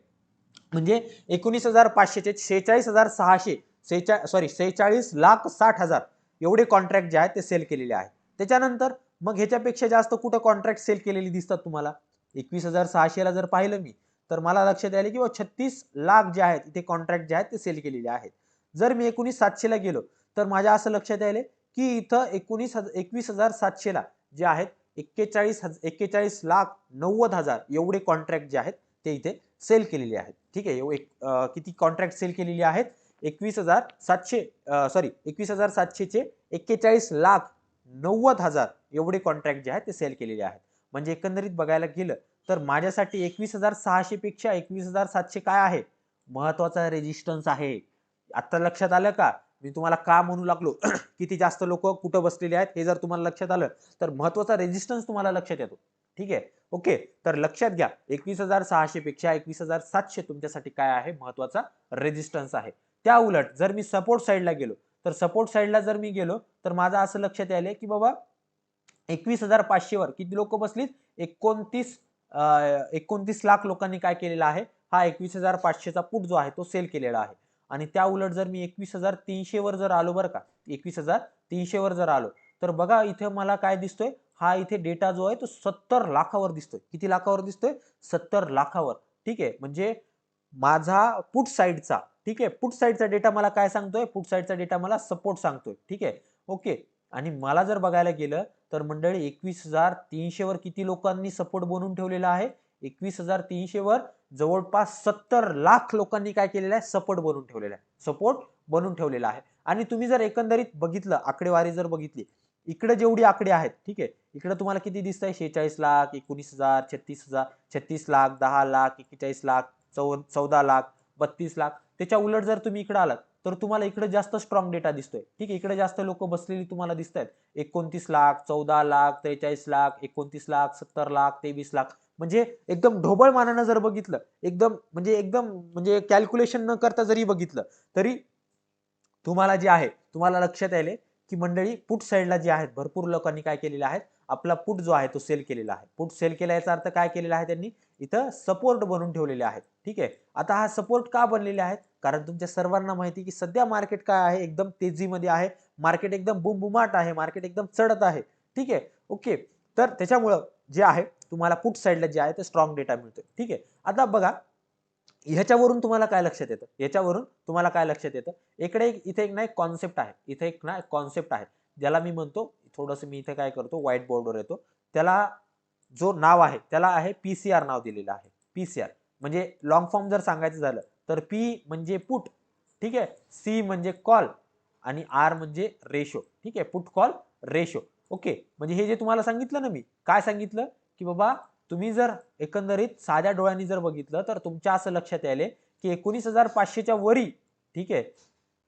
म्हणजे 19,500चे 46,600, 46,60,000 एवढे कॉन्ट्रॅक्ट जे आहेत ते सेल केलेले आहेत. त्याच्यानंतर मग ह्याच्यापेक्षा जास्त कुठं कॉन्ट्रॅक्ट सेल केलेली दिसतात तुम्हाला. 21,600 ला जर पाहिलं मी, तर मला लक्षात आले की 36 लाख जे आहेत इथे कॉन्ट्रॅक्ट जे आहेत ते सेल केलेले आहेत. जर मी 19,700 ला गेलो तर माझ्या असं लक्षात आले की इथं 21,700 ला जे आहेत 41,90,000 एवढे कॉन्ट्रॅक्ट जे आहेत ते इथे सेल केलेली आहेत. ठीक आहे. किती कॉन्ट्रॅक्ट सेल केलेली आहेत, 21,700, सॉरी 21,700चे 41,90,000 एवढे कॉन्ट्रॅक्ट जे आहेत ते सेल केलेले आहेत. म्हणजे एकंदरीत बघायला गेलं तर माझ्यासाठी 21,600 पेक्षा 21,700 काय आहे, महत्वाचा रेजिस्टन्स आहे. आता लक्षात आलं का मी तुम्हाला का म्हणू लागलो किती जास्त लोक कुठं बसलेले आहेत हे जर तुम्हाला लक्षात आलं तर महत्वाचा रेजिस्टन्स तुम्हाला लक्षात येतो. ठीक आहे. ओके. तर लक्षात घ्या, 21,600 पेक्षा 21,700 तुमच्यासाठी काय आहे, महत्वाचा रेजिस्टन्स आहे. त्या उलट जर मी सपोर्ट साईडला गेलो, तर सपोर्ट साईडला जर मी गेलो तर माझं असं लक्षात आले की बाबा 21,500 वर किती लोक बसलीत, 29 लाख लोकांनी काय केलेला आहे, हा 21,500चा पुट जो आहे तो सेल केलेला आहे. आणि त्या उलट जर मी 21,300 वर जर आलो, बरं का, 21,300 वर जर आलो तर बघा इथे मला काय दिसतोय, हा इथे डेटा जो आहे तो 70 लाखावर दिसतोय. किती लाखावर दिसतोय, 70 लाखावर. ठीक आहे. म्हणजे माझा पुट साईडचा, ठीक आहे, पुट साईडचा डेटा मला काय सांगतोय, पुट साईडचा डेटा मला सपोर्ट सांगतोय. ठीक आहे. ओके. आणि मला जर बघायला गेलं तर मंडळी 21,300 वर किती लोकांनी सपोर्ट बनवून ठेवलेला आहे, 21,300 वर जवळपास 70 लाख लोकांनी काय केलेलं आहे, सपोर्ट बनवून ठेवलेला आहे, सपोर्ट बनवून ठेवलेला आहे. आणि तुम्ही जर एकंदरीत बघितलं, आकडेवारी जर बघितली, इकडे जेवढी आकडे आहेत, ठीक आहे, इकडे तुम्हाला किती दिसत आहे, 46 लाख, 19,000, 36 लाख, 10 लाख, 41 लाख, 14 लाख, 32 लाख. त्याच्या उलट जर तुम्ही इकडे आलात तर तुम्हाला इकडे जास्त स्ट्रॉंग डेटा दिसतोय, ठीक आहे, इकडे जास्त लोक बसलेली तुम्हाला दिसत आहेत. 29 लाख, 14 लाख, 43 लाख, 29 लाख, 70 लाख, 23 लाख. म्हणजे एकदम ढोबळ मानानं जर बघितलं, एकदम कॅल्क्युलेशन न करता जरी बघितलं तरी तुम्हाला जे आहे, तुम्हाला लक्षात आले की मंडळी पुट साईडला जे आहेत भरपूर लोकांनी काय केलेलं आहे, आपला पुट जो आहे तो सेल केलेला आहे. पुट सेल केला याचा अर्थ काय केलेला आहे, त्यांनी इथं सपोर्ट बनवून ठेवलेले आहेत. ठीक आहे, आता हा सपोर्ट का बनलेले आहेत, कारण तुमच्या सर्वांना माहिती की सध्या मार्केट काय आहे, एकदम तेजीमध्ये आहे, मार्केट एकदम बुमबुमाट आहे, मार्केट एकदम चढत आहे. ठीक आहे, ओके, तर त्याच्यामुळं जे आहे तुम्हाला पुट साईडला जे आहे ते स्ट्रॉंग डेटा मिळतोय. ठीक आहे, आता बघा ह्याच्यावरून तुम्हाला काय लक्षात येतं, याच्यावरून तुम्हाला काय लक्षात येतं, इथे एक ना एक कॉन्सेप्ट आहे, इथे एक ना कॉन्सेप्ट आहे ज्याला मी म्हणतो, थोडंसं मी इथे काय करतो, व्हाईट बोर्डवर येतो, त्याला जो नाव आहे त्याला आहे पीसीआर नाव दिलेलं आहे. पीसीआर म्हणजे लॉंग फॉर्म जर सांगायचं झालं तर पी म्हणजे पुट, ठीक आहे, सी म्हणजे कॉल आणि आर म्हणजे रेशो. ठीक आहे, पुट कॉल रेशो. ओके, म्हणजे हे जे तुम्हाला सांगितलं ना, मी काय सांगितलं की बाबा तुम्ही जर एकंदरीत साध्या डोळ्यांनी जर बघितलं तर तुमच्या असं लक्षात यायले की 19,500च्या वरी, ठीक आहे,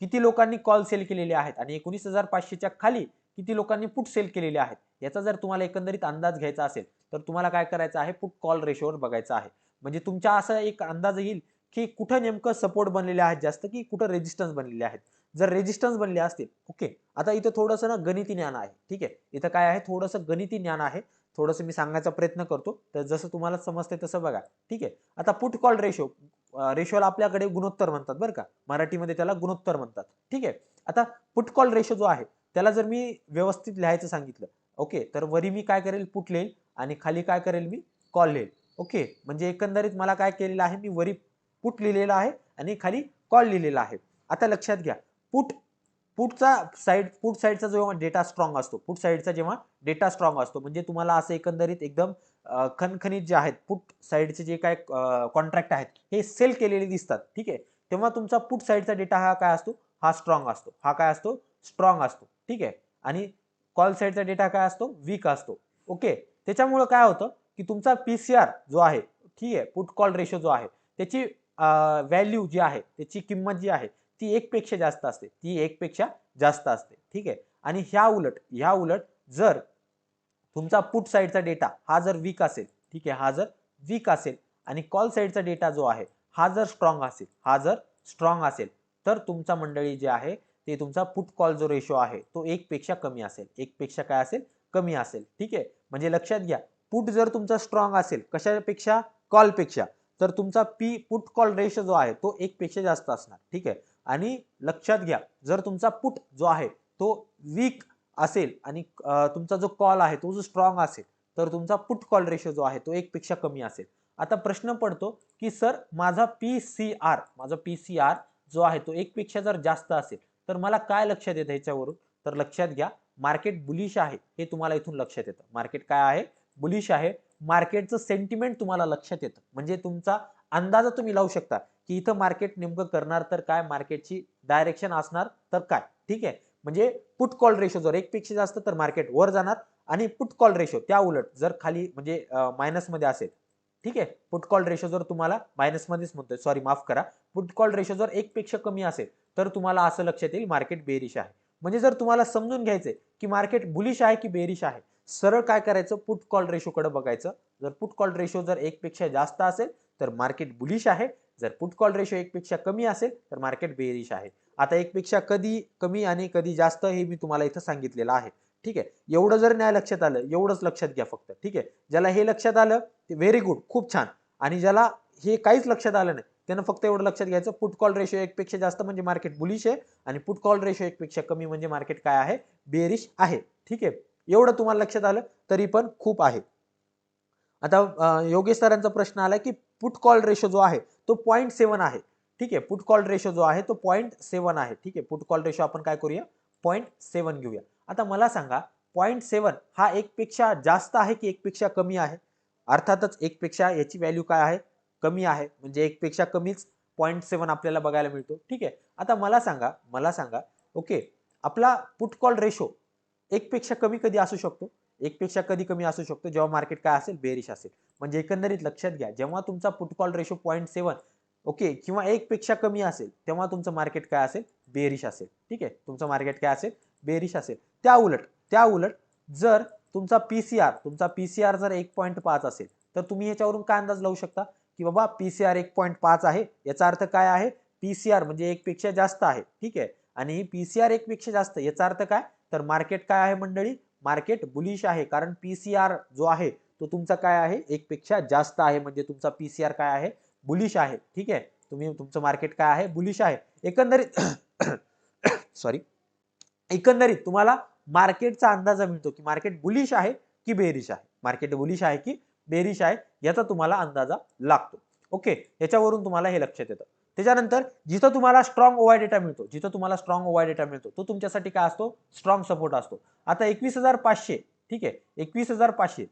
किती लोकांनी कॉल सेल केलेले आहेत आणि 19,500च्या खाली किती लोकांनी पुट सेल केलेले आहेत. याचा जर तुम्हाला एकंदरीत अंदाज घ्यायचा असेल तर तुम्हाला काय करायचं आहे, पुट कॉल रेशोवर बघायचं आहे. म्हणजे तुमच्या असा एक अंदाज येईल की कुठं नेमकं सपोर्ट बनलेले आहेत जास्त, की कुठं रेजिस्टन्स बनलेले आहेत. जर रेजिस्टन्स बनले असतील, ओके, आता इथं थोडंसं ना गणिती ज्ञान आहे. ठीक आहे, इथं काय आहे, थोडंसं गणिती ज्ञान आहे, थोडंसं मी सांगायचा प्रयत्न करतो, तर जसं तुम्हाला समजते तसं बघा. ठीक आहे, आता पुट कॉल रेशो, रेशोला आपल्याकडे गुणोत्तर म्हणतात बरं का, मराठीमध्ये त्याला गुणोत्तर म्हणतात. ठीक आहे, आता पुट कॉल रेशो जो आहे त्याला जर मी व्यवस्थित लिहायचं सांगितलं, ओके, तर वरी मी काय करेल, पुट लिहिल आणि खाली काय करेल, मी कॉल लिहिल. ओके, म्हणजे एकंदरीत मला काय केलेलं आहे, मी वरी पुट लिहिलेला आहे आणि खाली कॉल लिहिलेला आहे. आता लक्षात घ्या, पुट पुट साईडचा जेव्हा डेटा स्ट्रॉंग असतो, पुट साईडचा जेव्हा डेटा स्ट्रॉंग असतो, म्हणजे तुम्हाला असं एकंदरीत एकदम खणखणीत जे आहेत पुट साईडचे जे काय कॉन्ट्रॅक्ट आहेत हे सेल केलेले दिसतात. ठीक आहे, तेव्हा तुमचा पुट साईडचा डेटा हा काय असतो, हा स्ट्रॉंग असतो, हा काय असतो, स्ट्रॉंग असतो. ठीक आहे, आणि कॉल साईडचा डेटा काय असतो, वीक असतो. ओके, त्याच्यामुळे काय होतं की तुमचा पीसीआर जो आहे, ठीक आहे, पुट कॉल रेशो जो आहे त्याची व्हॅल्यू जी आहे, त्याची किंमत जी आहे ती 1 पेक्षा जास्त असते, ती 1 पेक्षा जास्त असते. ठीक आहे, आणि ह्या उलट जर तुमचा पुट साईडचा डेटा हा जर वीक असेल, ठीक आहे, हा जर वीक असेल आणि कॉल साईडचा डेटा जो आहे हा जर स्ट्रॉंग असेल तर तुमचा मंडळी जे आहे ते तुमचा पुट कॉल जो रेशो आहे तो 1 पेक्षा कमी असेल, 1 पेक्षा काय असेल, कमी असेल. ठीक आहे, म्हणजे लक्षात घ्या, पुट जर तुमचा स्ट्रॉंग असेल कशापेक्षा, कॉल पेक्षा, तर तुमचा पुट कॉल रेशो जो आहे तो 1 पेक्षा जास्त असणार. ठीक आहे, आणि लक्षात घ्या, जर तुमचा पुट जो आहे तो वीक असेल आणि तुमचा जो कॉल आहे तो जो स्ट्रॉंग असेल तर तुमचा पुट कॉल रेशो जो आहे तो 1 पेक्षा कमी असेल. आता प्रश्न पडतो की सर माझा पीसीआर जो आहे तो 1 पेक्षा जर जास्त असेल तर मला काय लक्षात येतं ह्याच्यावरून, तर लक्षात घ्या, मार्केट बुलिश आहे हे तुम्हाला इथून लक्षात येतं. मार्केट काय आहे, बुलिश आहे. मार्केटचं सेंटिमेंट तुम्हाला लक्षात येतं, म्हणजे तुमचा अंदाज तुम्ही लावू शकता की इथं मार्केट नेमकं करणार तर काय, मार्केटची डायरेक्शन असणार तर काय. ठीक आहे, म्हणजे पुट कॉल रेशो जर 1 पेक्षा जास्त तर मार्केट वर जाणार आणि पुट कॉल रेशो त्या उलट जर खाली म्हणजे मायनस मध्ये असेल, ठीक आहे, पुट कॉल रेशो जर तुम्हाला मायनस मध्येच म्हणतोय, सॉरी माफ करा, पुट कॉल रेशो जर 1 पेक्षा कमी असेल तर तुम्हाला असं लक्षात येईल मार्केट बेरिश आहे. म्हणजे जर तुम्हाला समजून घ्यायचंय की मार्केट बुलिश आहे की बेरिश आहे, सरळ काय करायचं, पुट कॉल रेशो कडे बघायचं. जर पुट कॉल रेशो जर 1 पेक्षा जास्त असेल तर मार्केट बुलिश आहे, जर पुट कॉल रेशो 1 पेक्षा कमी असेल तर मार्केट बेरिश आहे. आता 1 पेक्षा कधी कमी आणि कधी जास्त हे मी तुम्हाला इथं सांगितलेलं आहे. ठीक आहे, एवढं जर नाही लक्षात आलं, एवढंच लक्षात घ्या फक्त. ठीक आहे, ज्याला हे लक्षात आलं ते व्हेरी गुड, खूप छान, आणि ज्याला हे काहीच लक्षात आलं नाही त्यानं फक्त एवढं लक्षात घ्यायचं, पुट कॉल रेशो 1 पेक्षा जास्त म्हणजे मार्केट बुलिश आहे आणि पुट कॉल रेशो 1 पेक्षा कमी म्हणजे मार्केट काय आहे, बेरिश आहे. ठीक आहे, एवढं तुम्हाला लक्षात आलं तरी पण खूप आहे. आता योगेश सरांचा प्रश्न आला की पुट कॉल रेशो जो आहे तो 0.7 आहे. ठीक आहे, पुट कॉल रेशो जो आहे तो 0.7 आहे. ठीक आहे, पुट कॉल रेशो आपण काय करूया, 0.7 घेऊया. आता मला सांगा, 0.7 हा 1 पेक्षा जास्त आहे की 1 पेक्षा कमी आहे, अर्थातच 1 पेक्षा याची व्हॅल्यू काय आहे, कमी आहे, म्हणजे 1 पेक्षा कमीच 0.7 आपल्याला बघायला मिळतो. ठीक आहे. आता मला सांगा ओके, आपला पुट कॉल रेशो 1 पेक्षा कमी कधी असू शकतो? 1 पेक्षा कधी कमी असू शकतो जेव्हा मार्केट काय असेल, बेरिश असेल. म्हणजे एकंदरीत लक्षात घ्या, जेव्हा तुमचा पुट कॉल रेशो 0.7 ओके किंवा 1 पेक्षा कमी असेल, तेव्हा तुमचं मार्केट काय असेल, बेरिश असेल. ठीक आहे, तुमचं मार्केट काय असेल, बेरिश असेल. त्या उलट जर तुमचा पीसीआर जर 1.5 असेल, तर तुम्ही याच्यावरून काय अंदाज लावू शकता की बाबा पीसीआर 1.5 आहे, याचा अर्थ काय आहे, पीसीआर म्हणजे 1 पेक्षा जास्त आहे. ठीक आहे, आणि पीसीआर 1 पेक्षा जास्त याचा अर्थ काय, तर मार्केट काय आहे मंडळी, मार्केट बुलिश आहे. कारण पीसीआर जो आहे तो तुमचा काय आहे, 1 पेक्षा जास्त आहे, म्हणजे तुमचा पीसीआर काय आहे, बुलिश आहे. ठीक आहे, तुमचं मार्केट काय आहे, बुलिश आहे. एकंदरीत सॉरी, एकंदरीत तुम्हाला मार्केटचा अंदाजा मिळतो की मार्केट बुलिश आहे की बेरिश आहे, मार्केट बुलिश आहे की बेरिश आहे याचा तुम्हाला अंदाजा लागतो. ओके, याच्यावरून तुम्हाला हे लक्षात येतं. त्याच्यानंतर जिथं तुम्हाला स्ट्रॉंग ओवाय डेटा मिळतो, तो तुमच्यासाठी काय असतो, स्ट्रॉंग सपोर्ट असतो. आता 21,500, ठीक आहे, 21,500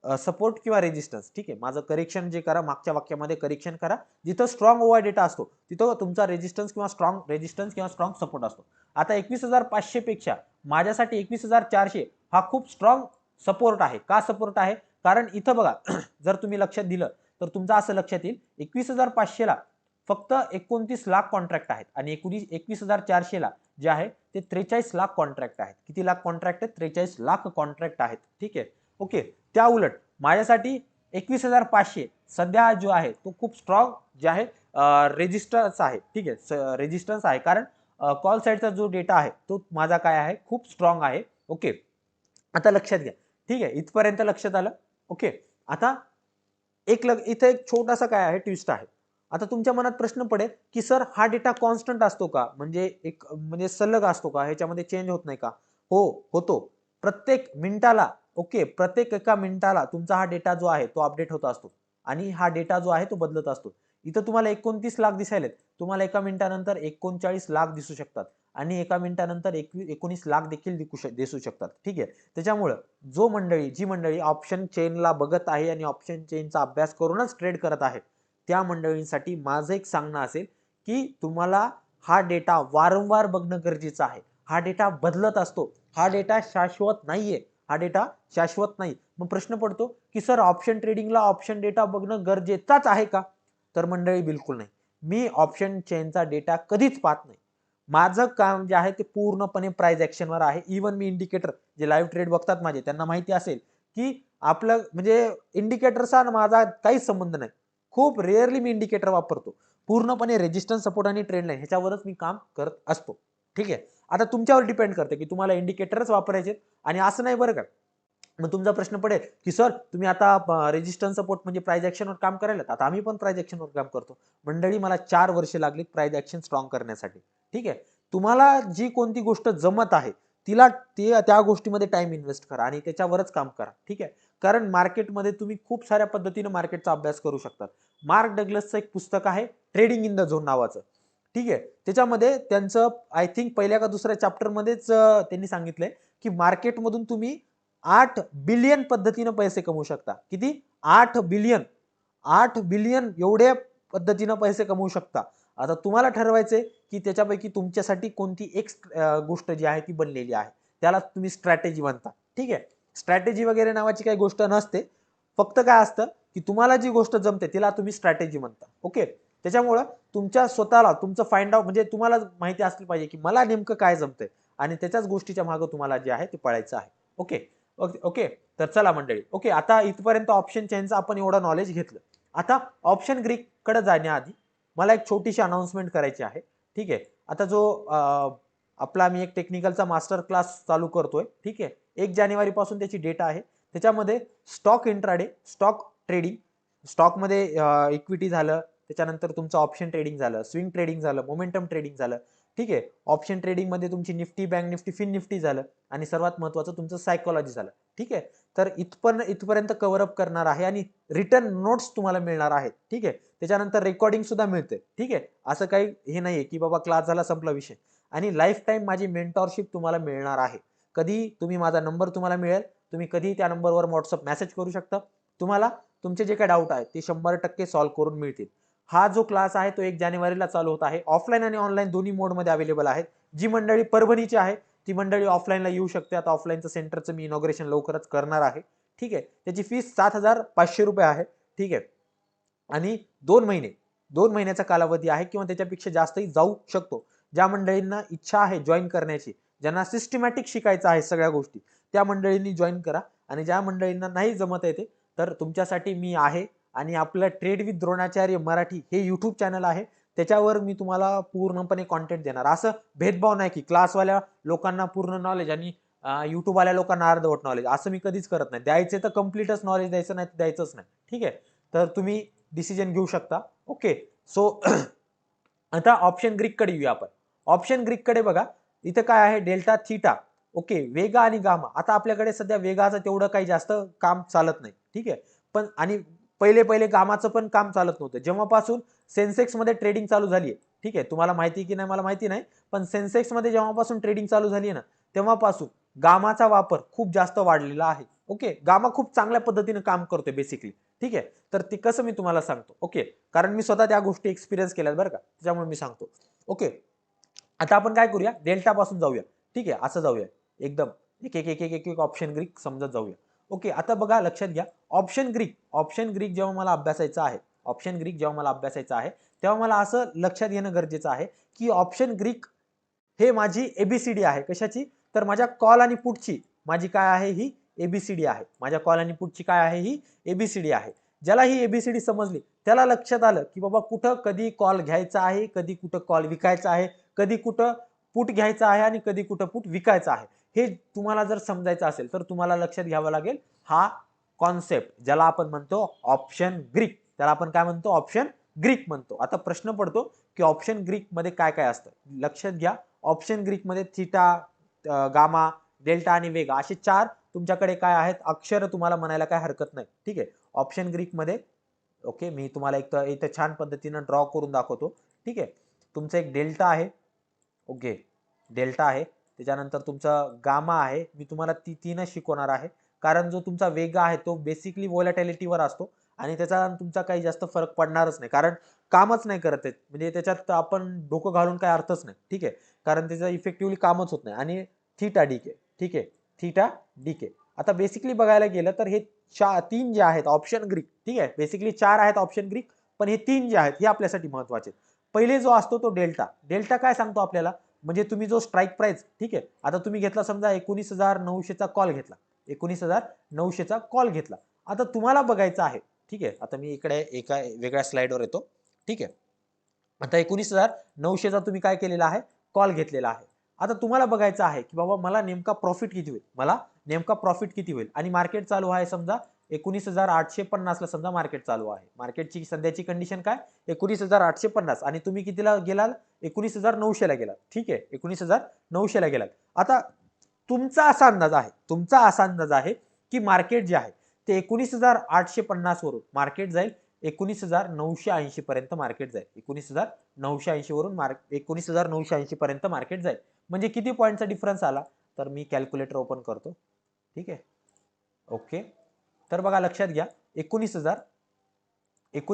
सपोर्ट किंवा रेजिस्टन्स. ठीक आहे, माझं करेक्शन जे करा, मागच्या वाक्यामध्ये करेक्शन करा. जिथं स्ट्रॉंग ओवाय डेटा असतो तिथं तुमचा रेजिस्टन्स किंवा स्ट्रॉंग सपोर्ट असतो. आता 21,500 पेक्षा माझ्यासाठी 21,400 हा खूप स्ट्रॉंग सपोर्ट आहे. का सपोर्ट आहे, कारण इथं बघा जर तुम्ही लक्षात दिलं तर तुमचं असं लक्षात येईल, 21,500 ला फक्त 29 लाख कॉन्ट्रॅक्ट आहेत आणि 21,400 ला जे आहे ते 43 लाख कॉन्ट्रॅक्ट आहेत. किती लाख कॉन्ट्रॅक्ट आहेत, 43 लाख कॉन्ट्रॅक्ट आहेत. ठीक आहे, ओके. त्या उलट माझ्यासाठी 21,500 सध्या जो आहे तो खूप स्ट्रॉंग जे आहे रेजिस्टन्स आहे. ठीक आहे, रेजिस्टन्स आहे, कारण कॉल साईडचा जो डेटा आहे तो माझा काय आहे, खूप स्ट्रॉंग आहे. ओके, आता लक्षात घ्या. ठीक आहे, इथपर्यंत लक्षात आलं. ओके, आता इथे एक छोटासा काय आहे, ट्विस्ट आहे. आता तुमच्या मनात प्रश्न पडेल की सर हा डेटा कॉन्स्टंट असतो का, म्हणजे सलग असतो का, ह्याच्यामध्ये चेंज होत नाही का? हो, होतो. प्रत्येक मिनिटाला ओके, प्रत्येक एका मिनिटाला तुमचा हा डेटा जो आहे तो अपडेट होत असतो आणि हा डेटा जो आहे तो बदलत असतो. इथं तुम्हाला 29 लाख दिसायलेत, तुम्हाला एका मिनिटानंतर 39 लाख दिसू शकतात आणि एका मिनिटानंतर 19 लाख देखील दिसू शकतात. ठीक आहे, त्याच्यामुळं जी मंडळी ऑप्शन चेनला बघत आहे आणि ऑप्शन चेनचा अभ्यास करूनच ट्रेड करत आहे, त्या मंडळींसाठी माझं एक सांगणं असेल की तुम्हाला हा डेटा वारंवार बघणं गरजेचं आहे. हा डेटा बदलत असतो, हा डेटा शाश्वत नाहीये, हा डेटा शाश्वत नाही. मग प्रश्न पडतो की सर ऑप्शन ट्रेडिंगला ऑप्शन डेटा बघणं गरजेचाच आहे का? तर मंडळी बिलकुल नाही. मी ऑप्शन चेनचा डेटा कधीच पाहत नाही. माझं काम जे आहे ते पूर्णपणे प्राइस ऍक्शनवर आहे. इव्हन मी इंडिकेटर, जे लाईव्ह ट्रेड बघतात माझे त्यांना माहिती असेल की आपलं म्हणजे इंडिकेटरचा माझा काहीच संबंध नाही. खूप रेअरली मी इंडिकेटर वापरतो. पूर्णपणे रेजिस्टन्स, सपोर्ट आणि ट्रेंड लाईन ह्याच्यावरच मी काम करत असतो. ठीक आहे, आता तुमच्यावर डिपेंड करते की तुम्हाला इंडिकेटरच वापरायचे आणि असं नाही बरं का. मग तुमचा प्रश्न पडेल की सर तुम्ही आता रेजिस्टन्स सपोर्ट म्हणजे प्राइस ऍक्शनवर काम करायला, आता आम्ही पण प्राइस ऍक्शनवर काम करतो. मंडळी मला 4 वर्ष लागली प्राइस ऍक्शन स्ट्रॉंग करण्यासाठी. ठीक आहे, तुम्हाला जी कोणती गोष्ट जमत आहे त्या गोष्टीमध्ये टाइम इन्व्हेस्ट करा आणि त्याच्यावरच काम करा. ठीक आहे, कारण मार्केटमध्ये तुम्ही खूप साऱ्या पद्धतीने मार्केटचा अभ्यास करू शकतात. मार्क डग्लसचं एक पुस्तक आहे ट्रेडिंग इन द झोन नावाचं. ठीक आहे, त्याच्यामध्ये त्यांचं आय थिंक पहिल्या का दुसऱ्या चॅप्टर मध्येच त्यांनी सांगितलंय की मार्केटमधून तुम्ही 8 बिलियन पद्धतीने पैसे कमवू शकता. किती? 8 बिलियन. 8 बिलियन एवढ्या पद्धतीने पैसे कमवू शकता. आता तुम्हाला ठरवायचंय की त्याच्यापैकी तुमच्यासाठी कोणती एक गोष्ट जी आहे ती बनलेली आहे, त्याला तुम्ही स्ट्रॅटेजी म्हणता. ठीक आहे, स्ट्रॅटेजी वगैरे नावाची काही गोष्ट नसते. फक्त काय असतं की तुम्हाला जी गोष्ट जमते तिला तुम्ही स्ट्रॅटेजी म्हणता. ओके, त्याच्यामुळं तुमच्या स्वतःला तुमचं फाइंड आउट म्हणजे तुम्हाला माहिती असली पाहिजे की मला नेमकं काय जमतंय आणि त्याच्याच गोष्टीच्या मागे तुम्हाला जे आहे ते पळायचं आहे. ओके ओके ओके, तर चला मंडळी. ओके, आता इथपर्यंत ऑप्शन चेनचं आपण एवढं नॉलेज घेतलं. आता ऑप्शन ग्रीक कडे जाण्याआधी मला एक छोटीशी अनाउन्समेंट करायची आहे. ठीक आहे, आता जो आपला मी एक टेक्निकलचा मास्टर क्लास चालू करतोय. ठीक आहे, 1 जानेवारी पासून त्याची डेट आहे. त्याच्यामध्ये स्टॉक इंट्राडे, स्टॉक ट्रेडिंग, स्टॉकमध्ये इक्विटी झालं, त्याच्यानंतर तुमचं ऑप्शन ट्रेडिंग झालं, स्विंग ट्रेडिंग झालं, मोमेंटम ट्रेडिंग झालं. ठीक आहे, ऑप्शन ट्रेडिंग मध्ये तुमची Nifty, bank Nifty, fin Nifty झालं आणि सर्वात महत्त्वाचं तुमचं सायकोलॉजी झालं. ठीक आहे, तर इथपर्यंत कव्हर अप करणार आहे आणि रिटर्न नोट्स तुम्हाला मिळणार आहेत. ठीक आहे, त्याच्यानंतर रेकॉर्डिंग सुद्धा मिळते. ठीक आहे, असं काही हे नाहीये की बाबा क्लास झाला संपला विषय. आणि लाईफ टाईम माझी मेंटॉरशिप तुम्हाला मिळणार आहे. कधी तुम्ही माझा नंबर तुम्हाला मिळेल, तुम्ही कधी त्या नंबरवर व्हॉट्सअप मेसेज करू शकता. तुम्हाला तुमचे जे काही डाऊट आहेत ते 100% सॉल्व्ह करून मिळतील. हा जो क्लास आहे तो 1 जानेवारीला चालू होत आहे. ऑफलाईन आणि ऑनलाईन दोन्ही मोडमध्ये अवेलेबल आहेत. जी मंडळी परभणीची आहे ती मंडळी ऑफलाईनला येऊ शकते. आता ऑफलाईनचं सेंटरचं मी इनॉग्रेशन लवकरच करणार आहे. ठीक आहे. त्याची फीस 7,500 आहे. ठीक आहे. आणि 2 महिन्याचा कालावधी आहे किंवा त्याच्यापेक्षा जास्तही जाऊ शकतो. ज्या मंडळींना इच्छा आहे जॉईन करण्याची, ज्यांना सिस्टमॅटिक शिकायचं आहे सगळ्या गोष्टी, त्या मंडळींनी जॉईन करा. आणि ज्या मंडळींना नाही जमत येते तर तुमच्यासाठी मी आहे. आणि आपलं ट्रेड विथ द्रोणाचार्य मराठी हे यूट्यूब चॅनल आहे. त्याच्यावर मी तुम्हाला पूर्णपणे कॉन्टेंट देणार. असं भेदभाव नाही की क्लासवाल्या लोकांना पूर्ण नॉलेज आणि युट्यूबवाल्या लोकांना अर्धवट नॉलेज, असं मी कधीच करत नाही. द्यायचे तर कम्प्लीटच नॉलेज द्यायचं, नाही द्यायचंच नाही. ठीक आहे. तर तुम्ही डिसिजन घेऊ शकता. ओके. सो आता ऑप्शन ग्रीक कडे येऊया आपण. ऑप्शन ग्रीक कडे बघा, इथं काय आहे, डेल्टा थीटा. ओके. वेगा आणि गामा. आता आपल्याकडे सध्या वेगाचं तेवढं काही जास्त काम चालत नाही. ठीक आहे. पण आणि पहिले गामाचं पण काम चालत नव्हतं. जेव्हापासून सेन्सेक्स मध्ये ट्रेडिंग चालू झाली आहे, ठीक आहे, तुम्हाला माहिती की नाही मला माहिती नाही, पण सेन्सेक्स मध्ये जेव्हापासून ट्रेडिंग चालू झाली आहे ना, तेव्हापासून गामाचा वापर खूप जास्त वाढलेला आहे. ओके. गामा खूप चांगल्या पद्धतीने काम करतोय बेसिकली. ठीक आहे. तर ते कसं मी तुम्हाला सांगतो. ओके. कारण मी स्वतः त्या गोष्टी एक्सपिरियन्स केल्यात बरं का, त्याच्यामुळे मी सांगतो. ओके. आता आपण काय करूया, डेल्टा पासून जाऊया. ठीक आहे. असं जाऊया एकदम एक एक एक एक एक ऑप्शन ग्रीक समजत जाऊया. ओके. आता बघा, लक्षात घ्या, ऑप्शन ग्रीक जेव्हा मला अभ्यासायचं आहे, ऑप्शन ग्रीक जेव्हा मला अभ्यासायचं आहे, तेव्हा मला असं लक्षात घेणं गरजेचं आहे की ऑप्शन ग्रीक हे माझी एबीसीडी आहे. कशाची? तर माझ्या कॉल आणि पुटची माझी काय आहे, ही एबीसीडी आहे. माझ्या कॉल आणि पुटची काय आहे, ही एबीसीडी आहे. ज्याला ही एबीसीडी समजली त्याला लक्षात आलं की बाबा कुठं कधी कॉल घ्यायचा आहे, कधी कुठं कॉल विकायचा आहे, कधी कुठं पुट घ्यायचा आहे आणि कधी कुठं पुट विकायचा आहे. हे तुम्हाला जर समजायचं असेल तर तुम्हाला लक्षात घ्यावं लागेल हा कॉन्सेप्ट, ज्याला आपण म्हणतो ऑप्शन ग्रीक. त्याला आपण काय म्हणतो, ऑप्शन ग्रीक म्हणतो. आता प्रश्न पडतो की ऑप्शन ग्रीक मध्ये काय काय असतं. लक्षात घ्या, ऑप्शन ग्रीक मध्ये थीटा, गामा, डेल्टा आणि वेगा असे 4 तुमच्याकडे काय आहेत, अक्षर तुम्हाला म्हणायला काय हरकत नाही. ठीक आहे. ऑप्शन ग्रीक मध्ये ओके, मी तुम्हाला एक इथे छान पद्धतीने ड्रॉ करून दाखवतो. ठीक आहे. तुमचं एक डेल्टा आहे. ओके. डेल्टा आहे. त्याच्यानंतर तुमचा गामा आहे. मी तुम्हाला तीनच शिकवणार आहे. कारण जो तुमचा वेगा आहे तो बेसिकली व्होलॅटिलिटीवर असतो आणि त्याचा तुमचा काही जास्त फरक पडणारच नाही, कारण कामच नाही करत आहेत. म्हणजे त्याच्यात आपण डोकं घालून काय अर्थच नाही. ठीक आहे. कारण त्याचं इफेक्टिव्हली कामच होत नाही. आणि थीटा डीके. ठीक आहे. Theta DK. आता बेसिकली बघायला गेलं तर हे 3 जे आहेत ऑप्शन ग्रीक, ठीक आहे, बेसिकली 4 आहेत ऑप्शन ग्रीक, पण हे 3 जे आहेत हे आपल्यासाठी महत्वाचे. पहिले जो असतो तो डेल्टा. डेल्टा काय सांगतो आपल्याला, म्हणजे तुम्ही जो स्ट्राईक प्राइस, ठीक आहे, आता तुम्ही घेतला समजा 19,900चा कॉल घेतला, 19,900चा कॉल घेतला. आता तुम्हाला बघायचं आहे. ठीक आहे. आता मी इकडे एका वेगळ्या स्लाइडवर येतो. ठीक आहे. आता 19,900चा तुम्ही काय केलेला आहे, कॉल घेतलेला आहे. आता तुम्हाला बघायचं आहे की बाबा मला नेमका प्रॉफिट किती होईल, मला नेमका प्रॉफिट किती होईल. आणि मार्केट चालू आहे समजा 19,850 ला समजा मार्केट चालू आहे. मार्केटची सध्याची कंडिशन काय, 19,850, आणि तुम्ही कितीला गेलाल, 19,900 ला गेलात. ठीक आहे. 19,900 ला गेलात. आता तुमचा असा अंदाज आहे की मार्केट जे आहे ते 19,850 वरून मार्केट जाईल 19,980 पर्यंत मार्केट जाईल. 19,980 वरून 19,980 पर्यंत मार्केट जाईल. म्हणजे किती पॉईंटचा डिफरन्स आला, तर मी कॅल्क्युलेटर ओपन करतो. ठीक आहे. ओके. तर बघा, लक्षात घ्या, 19,000 एक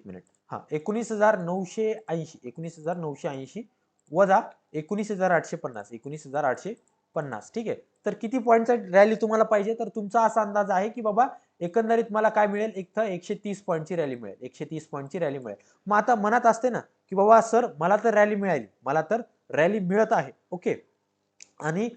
मिनिट, हा 19,980 वजा 19,850. ठीक आहे. तर किती पॉईंटचा रॅली तुम्हाला पाहिजे, तर तुमचा असा अंदाज आहे की बाबा एकंदरीत मला काय मिळेल, एक तर 130 पॉईंटची रॅली मिळेल, 130 पॉईंटची रॅली मिळेल. मग आता मनात असते ना की बाबा सर मला तर रॅली मिळाली, मला तर रॅली मिळत आहे. ओके. आणि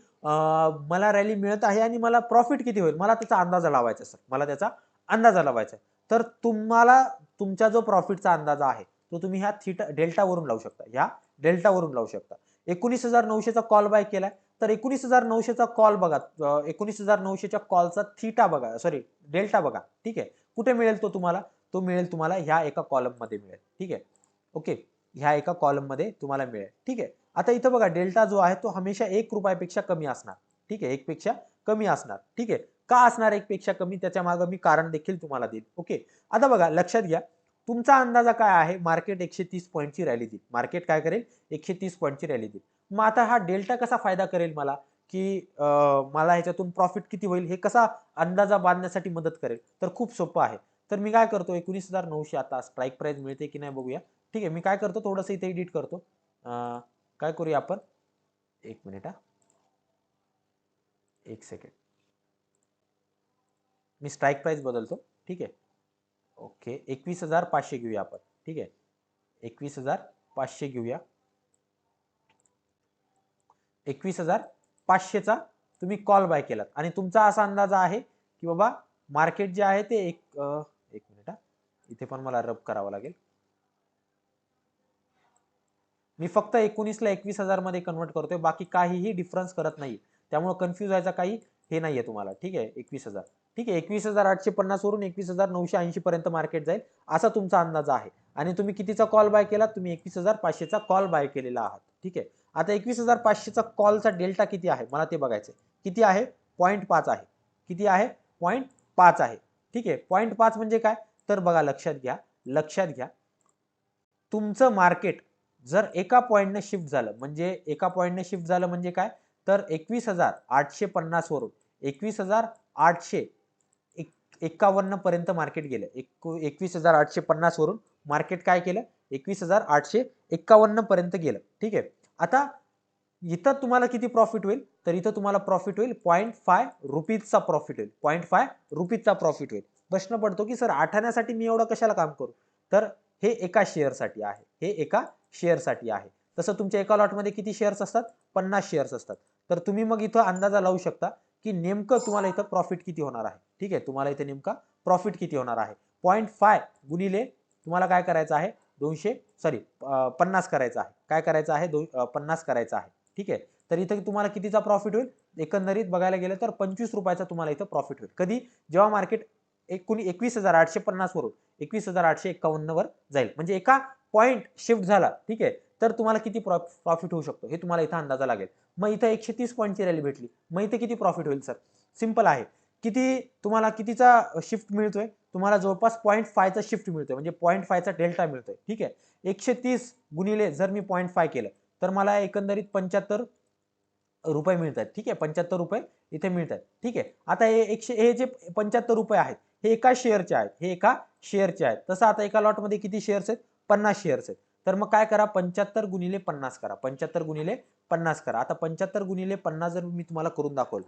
मला रॅली मिळत आहे आणि मला प्रॉफिट किती होईल, मला त्याचा अंदाजा लावायचा सर, मला त्याचा अंदाजा लावायचा. तर तुम्हाला तुमचा जो प्रॉफिटचा अंदाजा आहे तो तुम्ही ह्या डेल्टा वरून लावू शकता, ह्या डेल्टा वरून लावू शकता. 19,900चा कॉल बाय केलाय, तर 19,900चा कॉल बघा, 19,900च्या कॉलचा थीटा बघा, सॉरी डेल्टा बघा. ठीक आहे. कुठे मिळेल तो तुम्हाला, तो मिळेल तुम्हाला ह्या एका कॉलम मध्ये मिळेल. ठीक आहे. ओके. ह्या एका कॉलम मध्ये तुम्हाला मिळेल. ठीक आहे. आता इथं बघा, डेल्टा जो आहे तो हमेशा 1 रुपयापेक्षा कमी असणार. ठीक आहे. 1 पेक्षा कमी असणार. ठीक आहे. का असणार 1 पेक्षा कमी, त्याच्या मागे मी कारण देखील तुम्हाला देईल. ओके. आता बघा, लक्षात घ्या, तुमचा अंदाजा काय आहे, मार्केट 130 पॉईंटची रॅली देईल. मार्केट काय करेल, 130 पॉईंटची रॅली देईल. मग आता हा डेल्टा कसा फायदा करेल मला, की मला ह्याच्यातून प्रॉफिट किती होईल हे कसा अंदाजा बांधण्यासाठी मदत करेल, तर खूप सोपं आहे. तर मी काय करतो 19,900 आता स्ट्राईक प्राइस मिळते की नाही बघूया. ठीक आहे, मी काय करतो थोडंसं इथे एडिट करतो. काय करूया आपण, एक मिनिट, एक सेकंड, मी स्ट्राईक प्राइस बदलतो. ठीक आहे, ओके 21,500 घेऊया आपण. ठीक आहे, 21,500 घेऊया. 21,500चा तुम्ही कॉल बाय केलात आणि तुमचा असा अंदाजा आहे की बाबा मार्केट जे आहे ते एक मिनिट, इथे पण मला रब करावं लागेल. मी फक्त 19ला 21,000 मध्ये कन्वर्ट करतोय, बाकी काहीही डिफरन्स करत नाही. त्यामुळे कन्फ्यूज व्हायचा काही हे नाहीये तुम्हाला. ठीक आहे, 21,000. ठीक आहे, 21,850 वरून 21,980 पर्यंत मार्केट जाईल असा तुमचा अंदाजा आहे. आणि तुम्ही कितीचा कॉल बाय केला, तुम्ही 21,500चा कॉल बाय केलेला आहात. ठीक आहे, आता 21,500चा कॉलचा डेल्टा किती आहे मला ते बघायचंय. किती आहे, 0.5 आहे. किती आहे, 0.5 आहे. ठीक आहे, 0.5 म्हणजे काय, तर बघा लक्षात घ्या तुमचं मार्केट जर एका पॉइंटने शिफ्ट झालं, म्हणजे एका पॉइंटने शिफ्ट झालं म्हणजे काय, तर 21,850 वरून 21,851 पर्यंत मार्केट गेलं. 21,850 वरून मार्केट काय केलं, 21,851 पर्यंत गेलं. ठीक आहे, आता इथं तुम्हाला किती प्रॉफिट होईल, तर इथं तुम्हाला प्रॉफिट होईल 0.5 रुपीजचा प्रॉफिट होईल. 0.5 रुपीजचा प्रॉफिट होईल. प्रश्न पडतो की सर आठाण्यासाठी मी एवढं कशाला काम करू, तर हे एका शेअरसाठी आहे. हे एका शेअरसाठी आहे. तसं तुमच्या एका लॉटमध्ये किती शेअर्स असतात, 50 शेअर्स असतात. तर तुम्ही मग इथं अंदाजा लावू शकता की नेमकं तुम्हाला इथं प्रॉफिट किती होणार आहे. ठीक आहे, तुम्हाला इथे नेमका प्रॉफिट किती होणार आहे. 0.5 गुणिले तुम्हाला काय करायचं आहे, 50 करायचं आहे. काय करायचं आहे, 50 करायचं आहे. ठीक आहे, तर इथं तुम्हाला कितीचा प्रॉफिट होईल, एकंदरीत बघायला गेलं तर 25 रुपयाचा तुम्हाला इथं प्रॉफिट होईल. कधी, जेव्हा मार्केट 21,850 वरून 21,851 वर जाईल, म्हणजे एका पॉइंट शिफ्ट झाला. ठीक आहे, तर तुम्हाला किती प्रॉफिट होऊ शकतो हे तुम्हाला इथं अंदाजा लागेल. मग इथं 130 पॉईंटची रॅली भेटली, मग इथे किती प्रॉफिट होईल सर, सिंपल आहे. किती तुम्हाला कितीचा शिफ्ट मिळतोय, तुम्हाला जवळपास 0.5 चा शिफ्ट मिळतोय, म्हणजे 0.5 चा डेल्टा मिळतोय. ठीक आहे, 130 गुणिले जर मी 0.5 केलं तर मला एकंदरीत 75 रुपये मिळतात. ठीक आहे, 75 रुपये इथे मिळतात. ठीक आहे, आता हे जे 75 रुपये आहेत हे एका शेअरचे आहेत. हे एका शेअरचे आहेत. तसं आता एका लॉटमध्ये किती शेअर्स आहेत, 50 शेअर्स आहेत. तर मग काय करा, 75 गुणिले 50 करा. 75 गुणिले 50 करा. आता 75 गुणिले 50 जर मी तुम्हाला करून दाखवलं,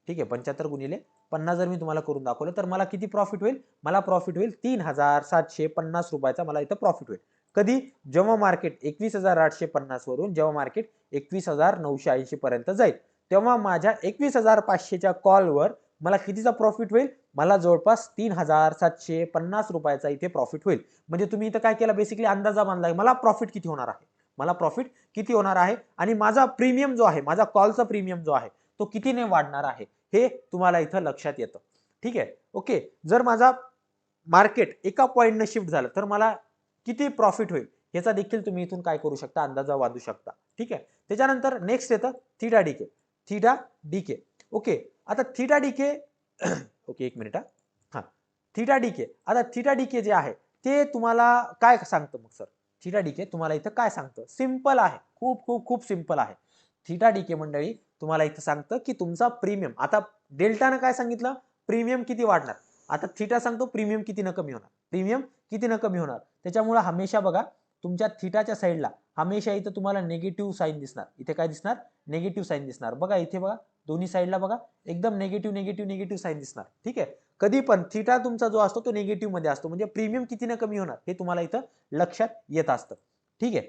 ठीक आहे, 75 गुणिले 50 जर मी तुम्हाला करून दाखवलं तर मला किती प्रॉफिट होईल, मला प्रॉफिट होईल 3,750 रुपयाचा मला इथं प्रॉफिट होईल. कधी, जेव्हा मार्केट 21,850 वरून जेव्हा मार्केट 21,980 पर्यंत जाईल, तेव्हा माझ्या 21,500च्या कॉलवर मला कितीचा प्रॉफिट होईल, मला जवळपास 3,750 रुपयाचा इथे प्रॉफिट होईल. म्हणजे तुम्ही इथं काय केलं, बेसिकली अंदाजा बांधलाय मला प्रॉफिट किती होणार आहे, मला प्रॉफिट किती होणार आहे आणि माझा प्रीमियम जो आहे, माझा कॉलचा प्रीमियम जो आहे तो कितीने वाढणार आहे हे तुम्हाला इथं लक्षात येतं. ठीक आहे, ओके. जर माझा मार्केट एका पॉइंटने शिफ्ट झालं तर मला किती प्रॉफिट होईल याचा देखील तुम्ही इथून काय करू शकता, अंदाजा बांधू शकता. ठीक आहे, त्याच्यानंतर नेक्स्ट येतं theta DK. Theta DK, okay. आता थीटा डीके ओके, एक मिनिट, हा थीटा डीके. आता थीटा डीके जे आहे ते तुम्हाला काय सांगतं मग सर, थीटा डीके तुम्हाला इथं काय सांगतं, सिंपल आहे, खूप खूप खूप सिंपल आहे. थीटा डीके मंडळी तुम्हाला इथं सांगतं की तुमचा प्रीमियम, आता डेल्टानं काय सांगितलं, प्रीमियम किती वाढणार. आता थीटा सांगतो प्रीमियम किती न कमी होणार, प्रीमियम किती न कमी होणार. त्याच्यामुळे हमेशा बघा तुमच्या थीटाच्या साईडला हमेशा इथं तुम्हाला नेगेटिव्ह साईन दिसणार. इथे काय दिसणार, नेगेटिव्ह साईन दिसणार. बघा इथे बघा दोन्ही साईडला बघा एकदम नेगेटिव्ह नेगेटिव्ह नेगेटिव्ह साईन दिसणार. ठीक आहे, कधी पण थीटा तुमचा जो असतो तो नेगेटिव्ह मध्ये असतो, म्हणजे प्रीमियम किती न कमी होणार हे तुम्हाला इथं लक्षात येत असतं. ठीक आहे,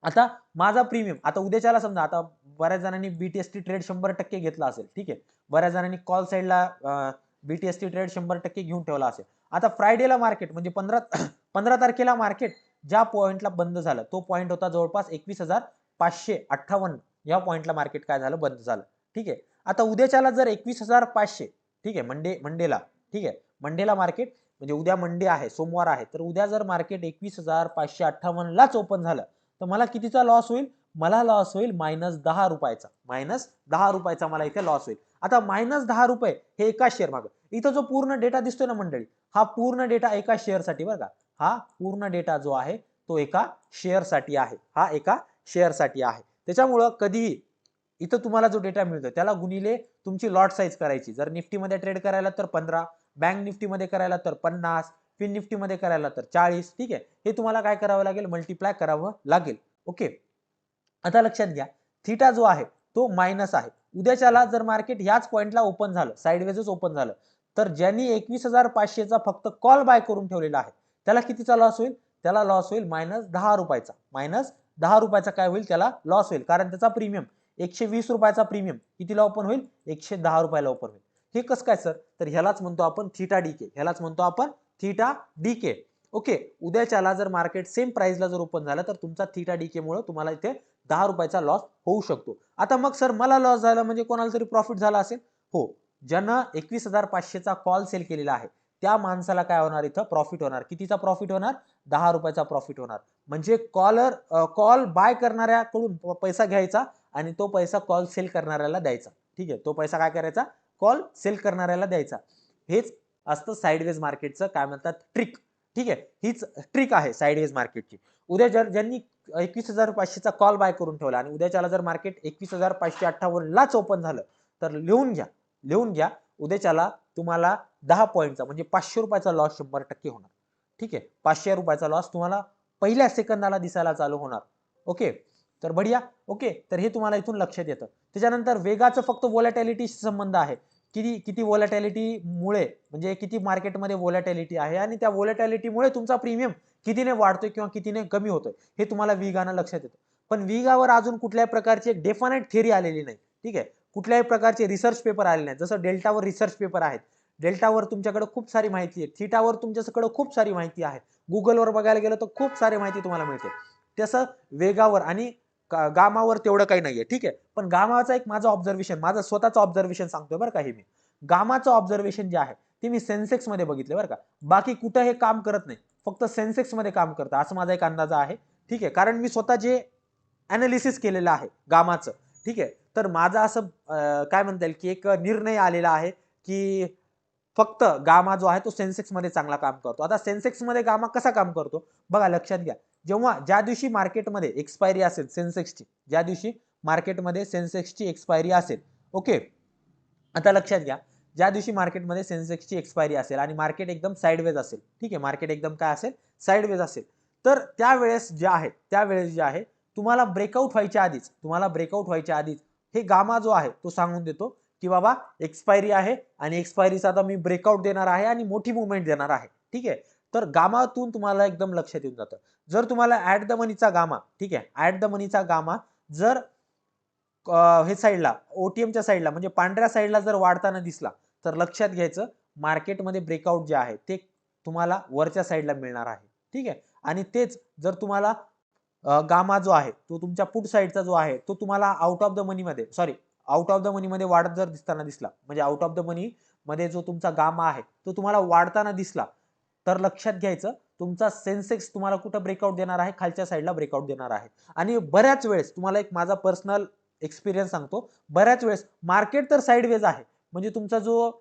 आता माझा प्रीमियम, आता उद्याच्याला समजा, आता बऱ्याच जणांनी बीटीएसटी ट्रेड 100% घेतला असेल. ठीक आहे, बऱ्याच जणांनी कॉल साईडला बीटीएसटी ट्रेड 100% घेऊन ठेवला असेल. आता फ्रायडेला मार्केट म्हणजे 15 तारखेला मार्केट ज्या पॉइंटला बंद झालं तो पॉइंट होता जवळपास 21,558. या पॉइंटला मार्केट काय झालं, बंद झालं. ठीक आहे, आता उद्याच्याला जर 21,500, ठीक आहे, मंडेला, ठीक आहे, मंडेला मार्केट म्हणजे उद्या मंडे आहे, सोमवार आहे, तर उद्या जर मार्केट 21,558 लाच ओपन झालं तर मला कितीचा लॉस होईल, मला लॉस होईल -10 रुपयाचा. -10 रुपयाचा मला इथे लॉस होईल. आता -10 रुपये हे एका शेअर मागं, इथं जो पूर्ण डेटा दिसतोय ना मंडळी, हा पूर्ण डेटा एका शेअरसाठी बरं का, हा पूर्ण डेटा जो आहे तो एका शेअरसाठी आहे, हा एका शेअरसाठी आहे. त्याच्यामुळं कधीही इथं तुम्हाला जो डेटा मिळतो त्याला गुणिले तुमची लॉट साईज करायची. जर निफ्टीमध्ये ट्रेड करायला तर 15, बँक निफ्टीमध्ये करायला तर 50, फिन निफ्टीमध्ये करायला तर 40. ठीक आहे, हे तुम्हाला काय करावं लागेल, मल्टिप्लाय करावं लागेल. ओके, आता लक्षात घ्या थीटा जो आहे तो मायनस आहे. उद्याच्याला जर मार्केट ह्याच पॉइंटला ओपन झालं, साइडवेजच ओपन झालं, तर ज्यांनी 21,500चा फक्त कॉल बाय करून ठेवलेला आहे त्याला कितीचा लॉस होईल, त्याला लॉस होईल -10 रुपयाचा. -10 रुपयाचा काय होईल, त्याला लॉस होईल, कारण त्याचा प्रीमियम 120 रुपयाचा प्रीमियम कितीला ओपन होईल, 110 रुपयाला ओपन होईल. हे कसं काय सर, तर ह्यालाच म्हणतो आपण थीटा डीके, ह्यालाच म्हणतो आपण थीटा डीके. ओके, उद्याच्याला जर मार्केट सेम प्राइसला जर ओपन झालं तर तुमचा थीटा डीके मुळे तुम्हाला इथे 10 रुपयाचा लॉस होऊ शकतो. आता मग सर मला लॉस झाला म्हणजे कोणाला तरी प्रॉफिट झाला असेल. हो, ज्यानं 21,500चा कॉल सेल केलेला आहे त्या माणसाला काय होणार, इथं प्रॉफिट होणार. कितीचा प्रॉफिट होणार, 10 रुपयाचा प्रॉफिट होणार. म्हणजे कॉल बाय करणाऱ्याकडून पैसा घ्यायचा आणि तो पैसा कॉल सेल करणाऱ्याला द्यायचा. ठीक आहे, तो पैसा काय करायचा, कॉल सेल करणाऱ्याला द्यायचा. हेच असतं साइडवेज मार्केटचं काय म्हणतात, ट्रिक. ठीक आहे, हीच ट्रिक आहे साइडवेज मार्केटची. उद्या ज्यांनी 21,500चा कॉल बाय करून ठेवला आणि उद्याच्याला जर मार्केट 21,558लाच ओपन झालं तर लिहून घ्या उद्याच्याला तुम्हाला 10 पॉईंटचा म्हणजे 500 रुपयाचा लॉस 100% होणार. ठीक आहे, 500 रुपयाचा लॉस तुम्हाला पहिल्या सेकंदाला दिसायला चालू होणार. ओके, तर बढिया. ओके, तर हे तुम्हाला इथून लक्षात येतं. त्याच्यानंतर वेगाचं फक्त व्होलॅटिलिटीशी संबंध आहे. किती व्होलॅटिलिटी मुळे म्हणजे किती मार्केटमध्ये व्होलॅटिलिटी आहे आणि त्या व्होलॅटिलिटीमुळे तुमचा प्रीमियम कितीने वाढतोय किंवा कितीने कमी होतोय हे तुम्हाला विगानं लक्षात येतं. पण विगावर अजून कुठल्याही प्रकारची एक डेफिनेट थिअरी आलेली नाही. ठीक आहे, कुठल्याही प्रकारचे रिसर्च पेपर आलेले नाही. जसं डेल्टावर रिसर्च पेपर आहेत, डेल्टावर तुमच्याकडे खूप सारी माहिती आहे, थीटावर तुमच्याकडे खूप सारी माहिती आहे, गुगलवर बघायला गेलं तर खूप सारी माहिती तुम्हाला मिळते. तसं वेगावर आणि गामावर तेवढं काही नाहीये. ठीक आहे, पण गामाचा एक माझं स्वतःचं ऑब्झर्वेशन सांगतोय बरं का. हे मी गामाचं ऑब्झर्वेशन जे आहे ते मी सेन्सेक्स मध्ये बघितलं बरं का. बाकी कुठं हे काम करत नाही, फक्त सेन्सेक्स मध्ये काम करतं असं माझा एक अंदाज आहे. ठीक आहे, कारण मी स्वतः जे अनालिसिस केलेलं आहे गामाचं. ठीक आहे, तर माझा असं काय म्हणता येईल की एक निर्णय आलेला आहे की फक्त गामा जो आहे तो सेन्सेक्स मध्ये चांगला काम करतो. आता सेन्सेक्स मध्ये गामा कसा काम करतो बघा, लक्षात घ्या. ज्या दिवशी मार्केटमध्ये एक्सपायरी असेल सेन्सेक्सची, ज्या दिवशी मार्केटमध्ये सेन्सेक्सची एक्सपायरी असेल, ओके, आता लक्षात घ्या, ज्या दिवशी मार्केटमध्ये सेन्सेक्सची एक्सपायरी असेल आणि मार्केट एकदम साइडवेज असेल, ठीक आहे, मार्केट एकदम काय असेल, साइडवेज असेल, तर त्यावेळेस जे आहे तुम्हाला ब्रेकआउट व्हायच्या आधीच हे गामा जो आहे तो सांगून देतो की बाबा एक्सपायरी आहे आणि एक्सपायरीचा आता मी ब्रेकआउट देणार आहे आणि मोठी मुवमेंट देणार आहे. ठीक आहे, तर गामातून तुम्हाला एकदम लक्षात येऊन जातं. जर तुम्हाला ऍट द मनीचा गामा, ठीक आहे, ऍट द मनीचा गामा जर हे साईडला ओटीएमच्या साईडला म्हणजे पांढऱ्या साईडला जर वाढताना दिसला तर लक्षात घ्यायचं मार्केटमध्ये ब्रेकआउट जे आहे ते तुम्हाला वरच्या साईडला मिळणार आहे. ठीक आहे, आणि तेच जर तुम्हाला गामा जो आहे तो तुमच्या पुट साईडचा जो आहे तो तुम्हाला आउट ऑफ द मनी मध्ये वाढत जर दिसला म्हणजे आउट ऑफ द मनी मध्ये जो तुमचा गामा आहे तो तुम्हाला वाढताना दिसला तर लक्षात घ्यायचं तुमचा सेन्सेक्स तुम्हाला कुठं ब्रेकआउट देणार आहे, खालच्या साईडला ब्रेकआउट देणार आहे. आणि बऱ्याच वेळेस तुम्हाला एक माझा पर्सनल एक्सपिरियन्स सांगतो, बऱ्याच वेळेस मार्केट तर साइडवेज आहे म्हणजे तुमचा जो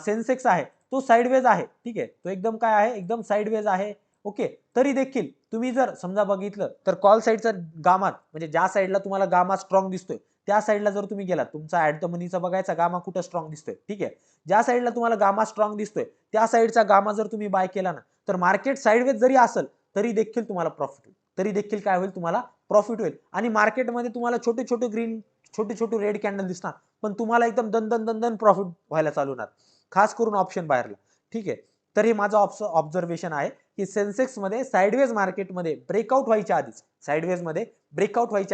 सेन्सेक्स आहे तो साइडवेज आहे. ठीक आहे, तो एकदम काय आहे, एकदम साइडवेज आहे. ओके, तरी देखील तुम्ही जर समजा बघितलं तर कॉल साईडचा गामा म्हणजे ज्या साईडला तुम्हाला गामा स्ट्रॉंग दिसतोय त्या साईडला जर तुम्ही गेलात, तुमचा ऍट द मनीचा बघायचा गामा कुठं स्ट्रॉंग दिसतोय. ठीक आहे, ज्या साईडला तुम्हाला गामा स्ट्रॉंग दिसतोय त्या साईडचा गामा जर तुम्ही बाय केला ना तर मार्केट साइडवेज जरी असेल तरी देखील तुम्हाला प्रॉफिट होईल, तरी देखील काय होईल, तुम्हाला प्रॉफिट होईल. आणि मार्केटमध्ये तुम्हाला छोटे छोटे रेड कॅन्डल दिसणार पण तुम्हाला एकदम दन प्रॉफिट व्हायला चालू होणार, खास करून ऑप्शन बाहेरला. ठीक आहे, तर हे माझं ऑब्झर्वेशन आहे की सेन्सेक्स मध्ये साइडवेज मार्केटमध्ये ब्रेकआउट व्हायच्या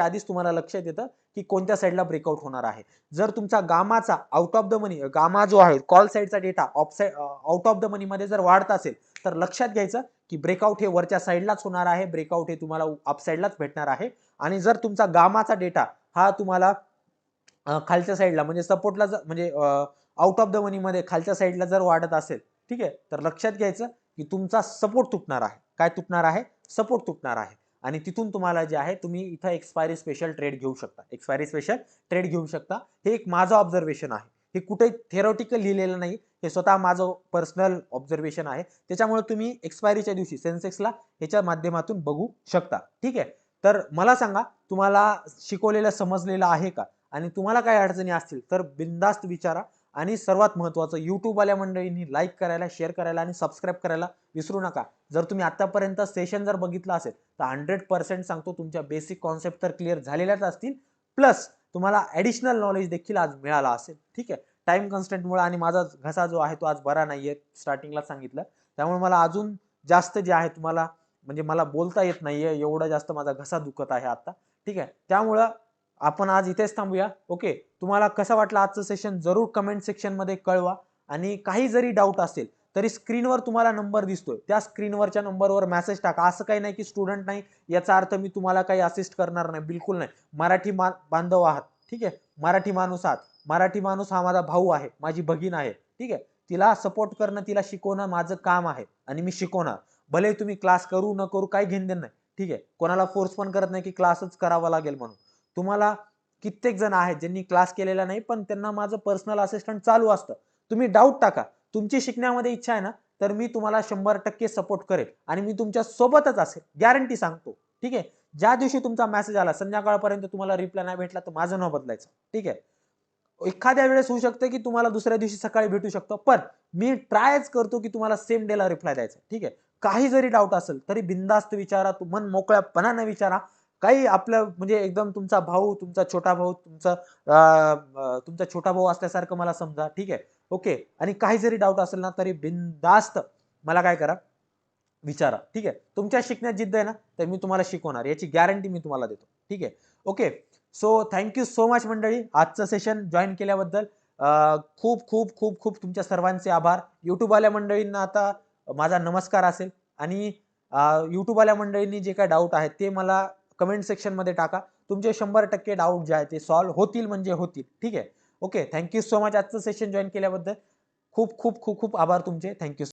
आधीच तुम्हाला लक्षात येतं की कोणत्या साईडला ब्रेकआउट होणार आहे. जर तुमचा गामाचा out of the money gamma जो आहे कॉल साईडचा data out of the money मध्ये जर वाढत असेल तर लक्षात घ्यायचं की ब्रेकआउट हे वरच्या साईडलाच होणार आहे, ब्रेकआउट हे तुम्हाला अप साईडलाच भेटणार आहे. आणि जर तुमचा गामाचा डेटा हा तुम्हाला खालच्या साईडला म्हणजे सपोर्टला म्हणजे आउट ऑफ द मनी मध्ये खालच्या साईडला जर वाढत असेल, ठीक आहे, तर लक्षात घ्यायचं की तुमचा सपोर्ट तुटणार आहे. काय तुटणार आहे, सपोर्ट तुटणार आहे. आणि तिथून तुम्हाला जे आहे तुम्ही इथं एक्सपायरी स्पेशल ट्रेड घेऊ शकता. हे एक माझं ऑब्झर्वेशन आहे, हे कुठे थेरोटिकल लिहिलेलं नाही, हे स्वतः माझं पर्सनल ऑब्झर्वेशन आहे. त्याच्यामुळे तुम्ही एक्सपायरीच्या दिवशी सेन्सेक्सला ह्याच्या माध्यमातून बघू शकता. ठीक आहे, तर मला सांगा तुम्हाला शिकवलेलं समजलेलं आहे का. आणि तुम्हाला काही अडचणी असतील तर बिनधास्त विचारा. आणि सर्वात महत्त्वाचं, यूट्यूब वाल्या मंडळींनी लाईक करायला, शेअर करायला आणि सबस्क्राईब करायला विसरू नका. जर तुम्ही आतापर्यंत सेशन जर बघितलं असेल तर 100% सांगतो तुमच्या बेसिक कॉन्सेप्ट तर क्लिअर झालेल्याच असतील, प्लस तुम्हाला ॲडिशनल नॉलेज देखील आज मिळाला असेल. ठीक आहे. टाइम कन्स्टंटमुळे आणि माझा घसा जो आहे तो आज बरा नाहीये, स्टार्टिंगला सांगितलं, त्यामुळे मला अजून जास्त जे आहे तुम्हाला म्हणजे मला बोलता येत नाहीये, एवढा जास्त माझा घसा दुखत आहे आता. ठीक आहे. त्यामुळं आपण आज इथेच थांबूया. ओके. तुम्हाला कसं वाटलं आजचं सेशन जरूर कमेंट सेक्शन मध्ये कळवा. आणि काही जरी डाऊट असेल तरी स्क्रीनवर तुम्हाला नंबर दिसतोय, त्या स्क्रीनवरच्या नंबरवर मेसेज टाका. असं काही नाही की स्टुडंट नाही याचा अर्थ मी तुम्हाला काही असिस्ट करणार नाही, बिलकुल नाही. मराठी बांधव आहात. ठीक आहे. मराठी माणूस आहात. मराठी माणूस हा माझा भाऊ आहे, माझी बहीण आहे. ठीक आहे. तिला सपोर्ट करणं, तिला शिकवणं माझं काम आहे आणि मी शिकवणार. भले तुम्ही क्लास करू न करू काही घेणं देणं नाही. ठीक आहे. कोणाला फोर्स पण करत नाही की क्लासच करावा लागेल म्हणून. तुम्हाला कित्येक जण आहेत ज्यांनी क्लास केलेला नाही पण त्यांना माझं पर्सनल असिस्टंट चालू असतं. तुम्ही डाऊट टाका. तुमची शिकण्यामध्ये इच्छा आहे ना, तर मी तुम्हाला 100% सपोर्ट करेल आणि मी तुमच्या सोबतच असेल, गॅरंटी सांगतो. ठीक आहे. ज्या दिवशी तुमचा मेसेज आला संध्याकाळपर्यंत तुम्हाला रिप्लाय नाही भेटला तर माझं नाव बदलायचं. ठीक आहे. एखाद्या वेळेस होऊ शकतं की तुम्हाला दुसऱ्या दिवशी सकाळी भेटू शकतो, पण मी ट्रायच करतो की तुम्हाला सेम डेला रिप्लाय द्यायचा. ठीक आहे. काही जरी डाऊट असेल तरी बिंदास्त विचारा, मन मोकळ्यापणाने विचारा. काही आपलं म्हणजे एकदम तुमचा भाऊ, तुमचा छोटा भाऊ, तुमचा छोटा भाऊ असल्यासारखं मला समजा. ठीक आहे. ओके. आणि काही जरी डाऊट असेल ना तरी बिंदास्त मला काय करा, विचारा. ठीक आहे. तुमच्या शिकण्यात जिद्द आहे ना, तर मी तुम्हाला शिकवणार, याची गॅरंटी मी तुम्हाला देतो. ठीक आहे. Okay. So thank you so much मंडळी, आजचं सेशन जॉईन केल्याबद्दल. खूप खूप खूप खूप तुमच्या सर्वांचे आभार. युट्यूबवाल्या मंडळींना आता माझा नमस्कार असेल आणि युट्यूबवाल्या मंडळींनी जे काय डाऊट आहेत ते मला कमेंट सेक्शनमध्ये टाका. तुमचे 100% डाऊट जे आहे ते सॉल्व्ह होतील म्हणजे होतील. ठीक आहे. ओके. थँक्यू सो मच आजचं सेशन जॉईन केल्याबद्दल. खूप खूप खूप खूप आभार तुमचे. थँक्यू.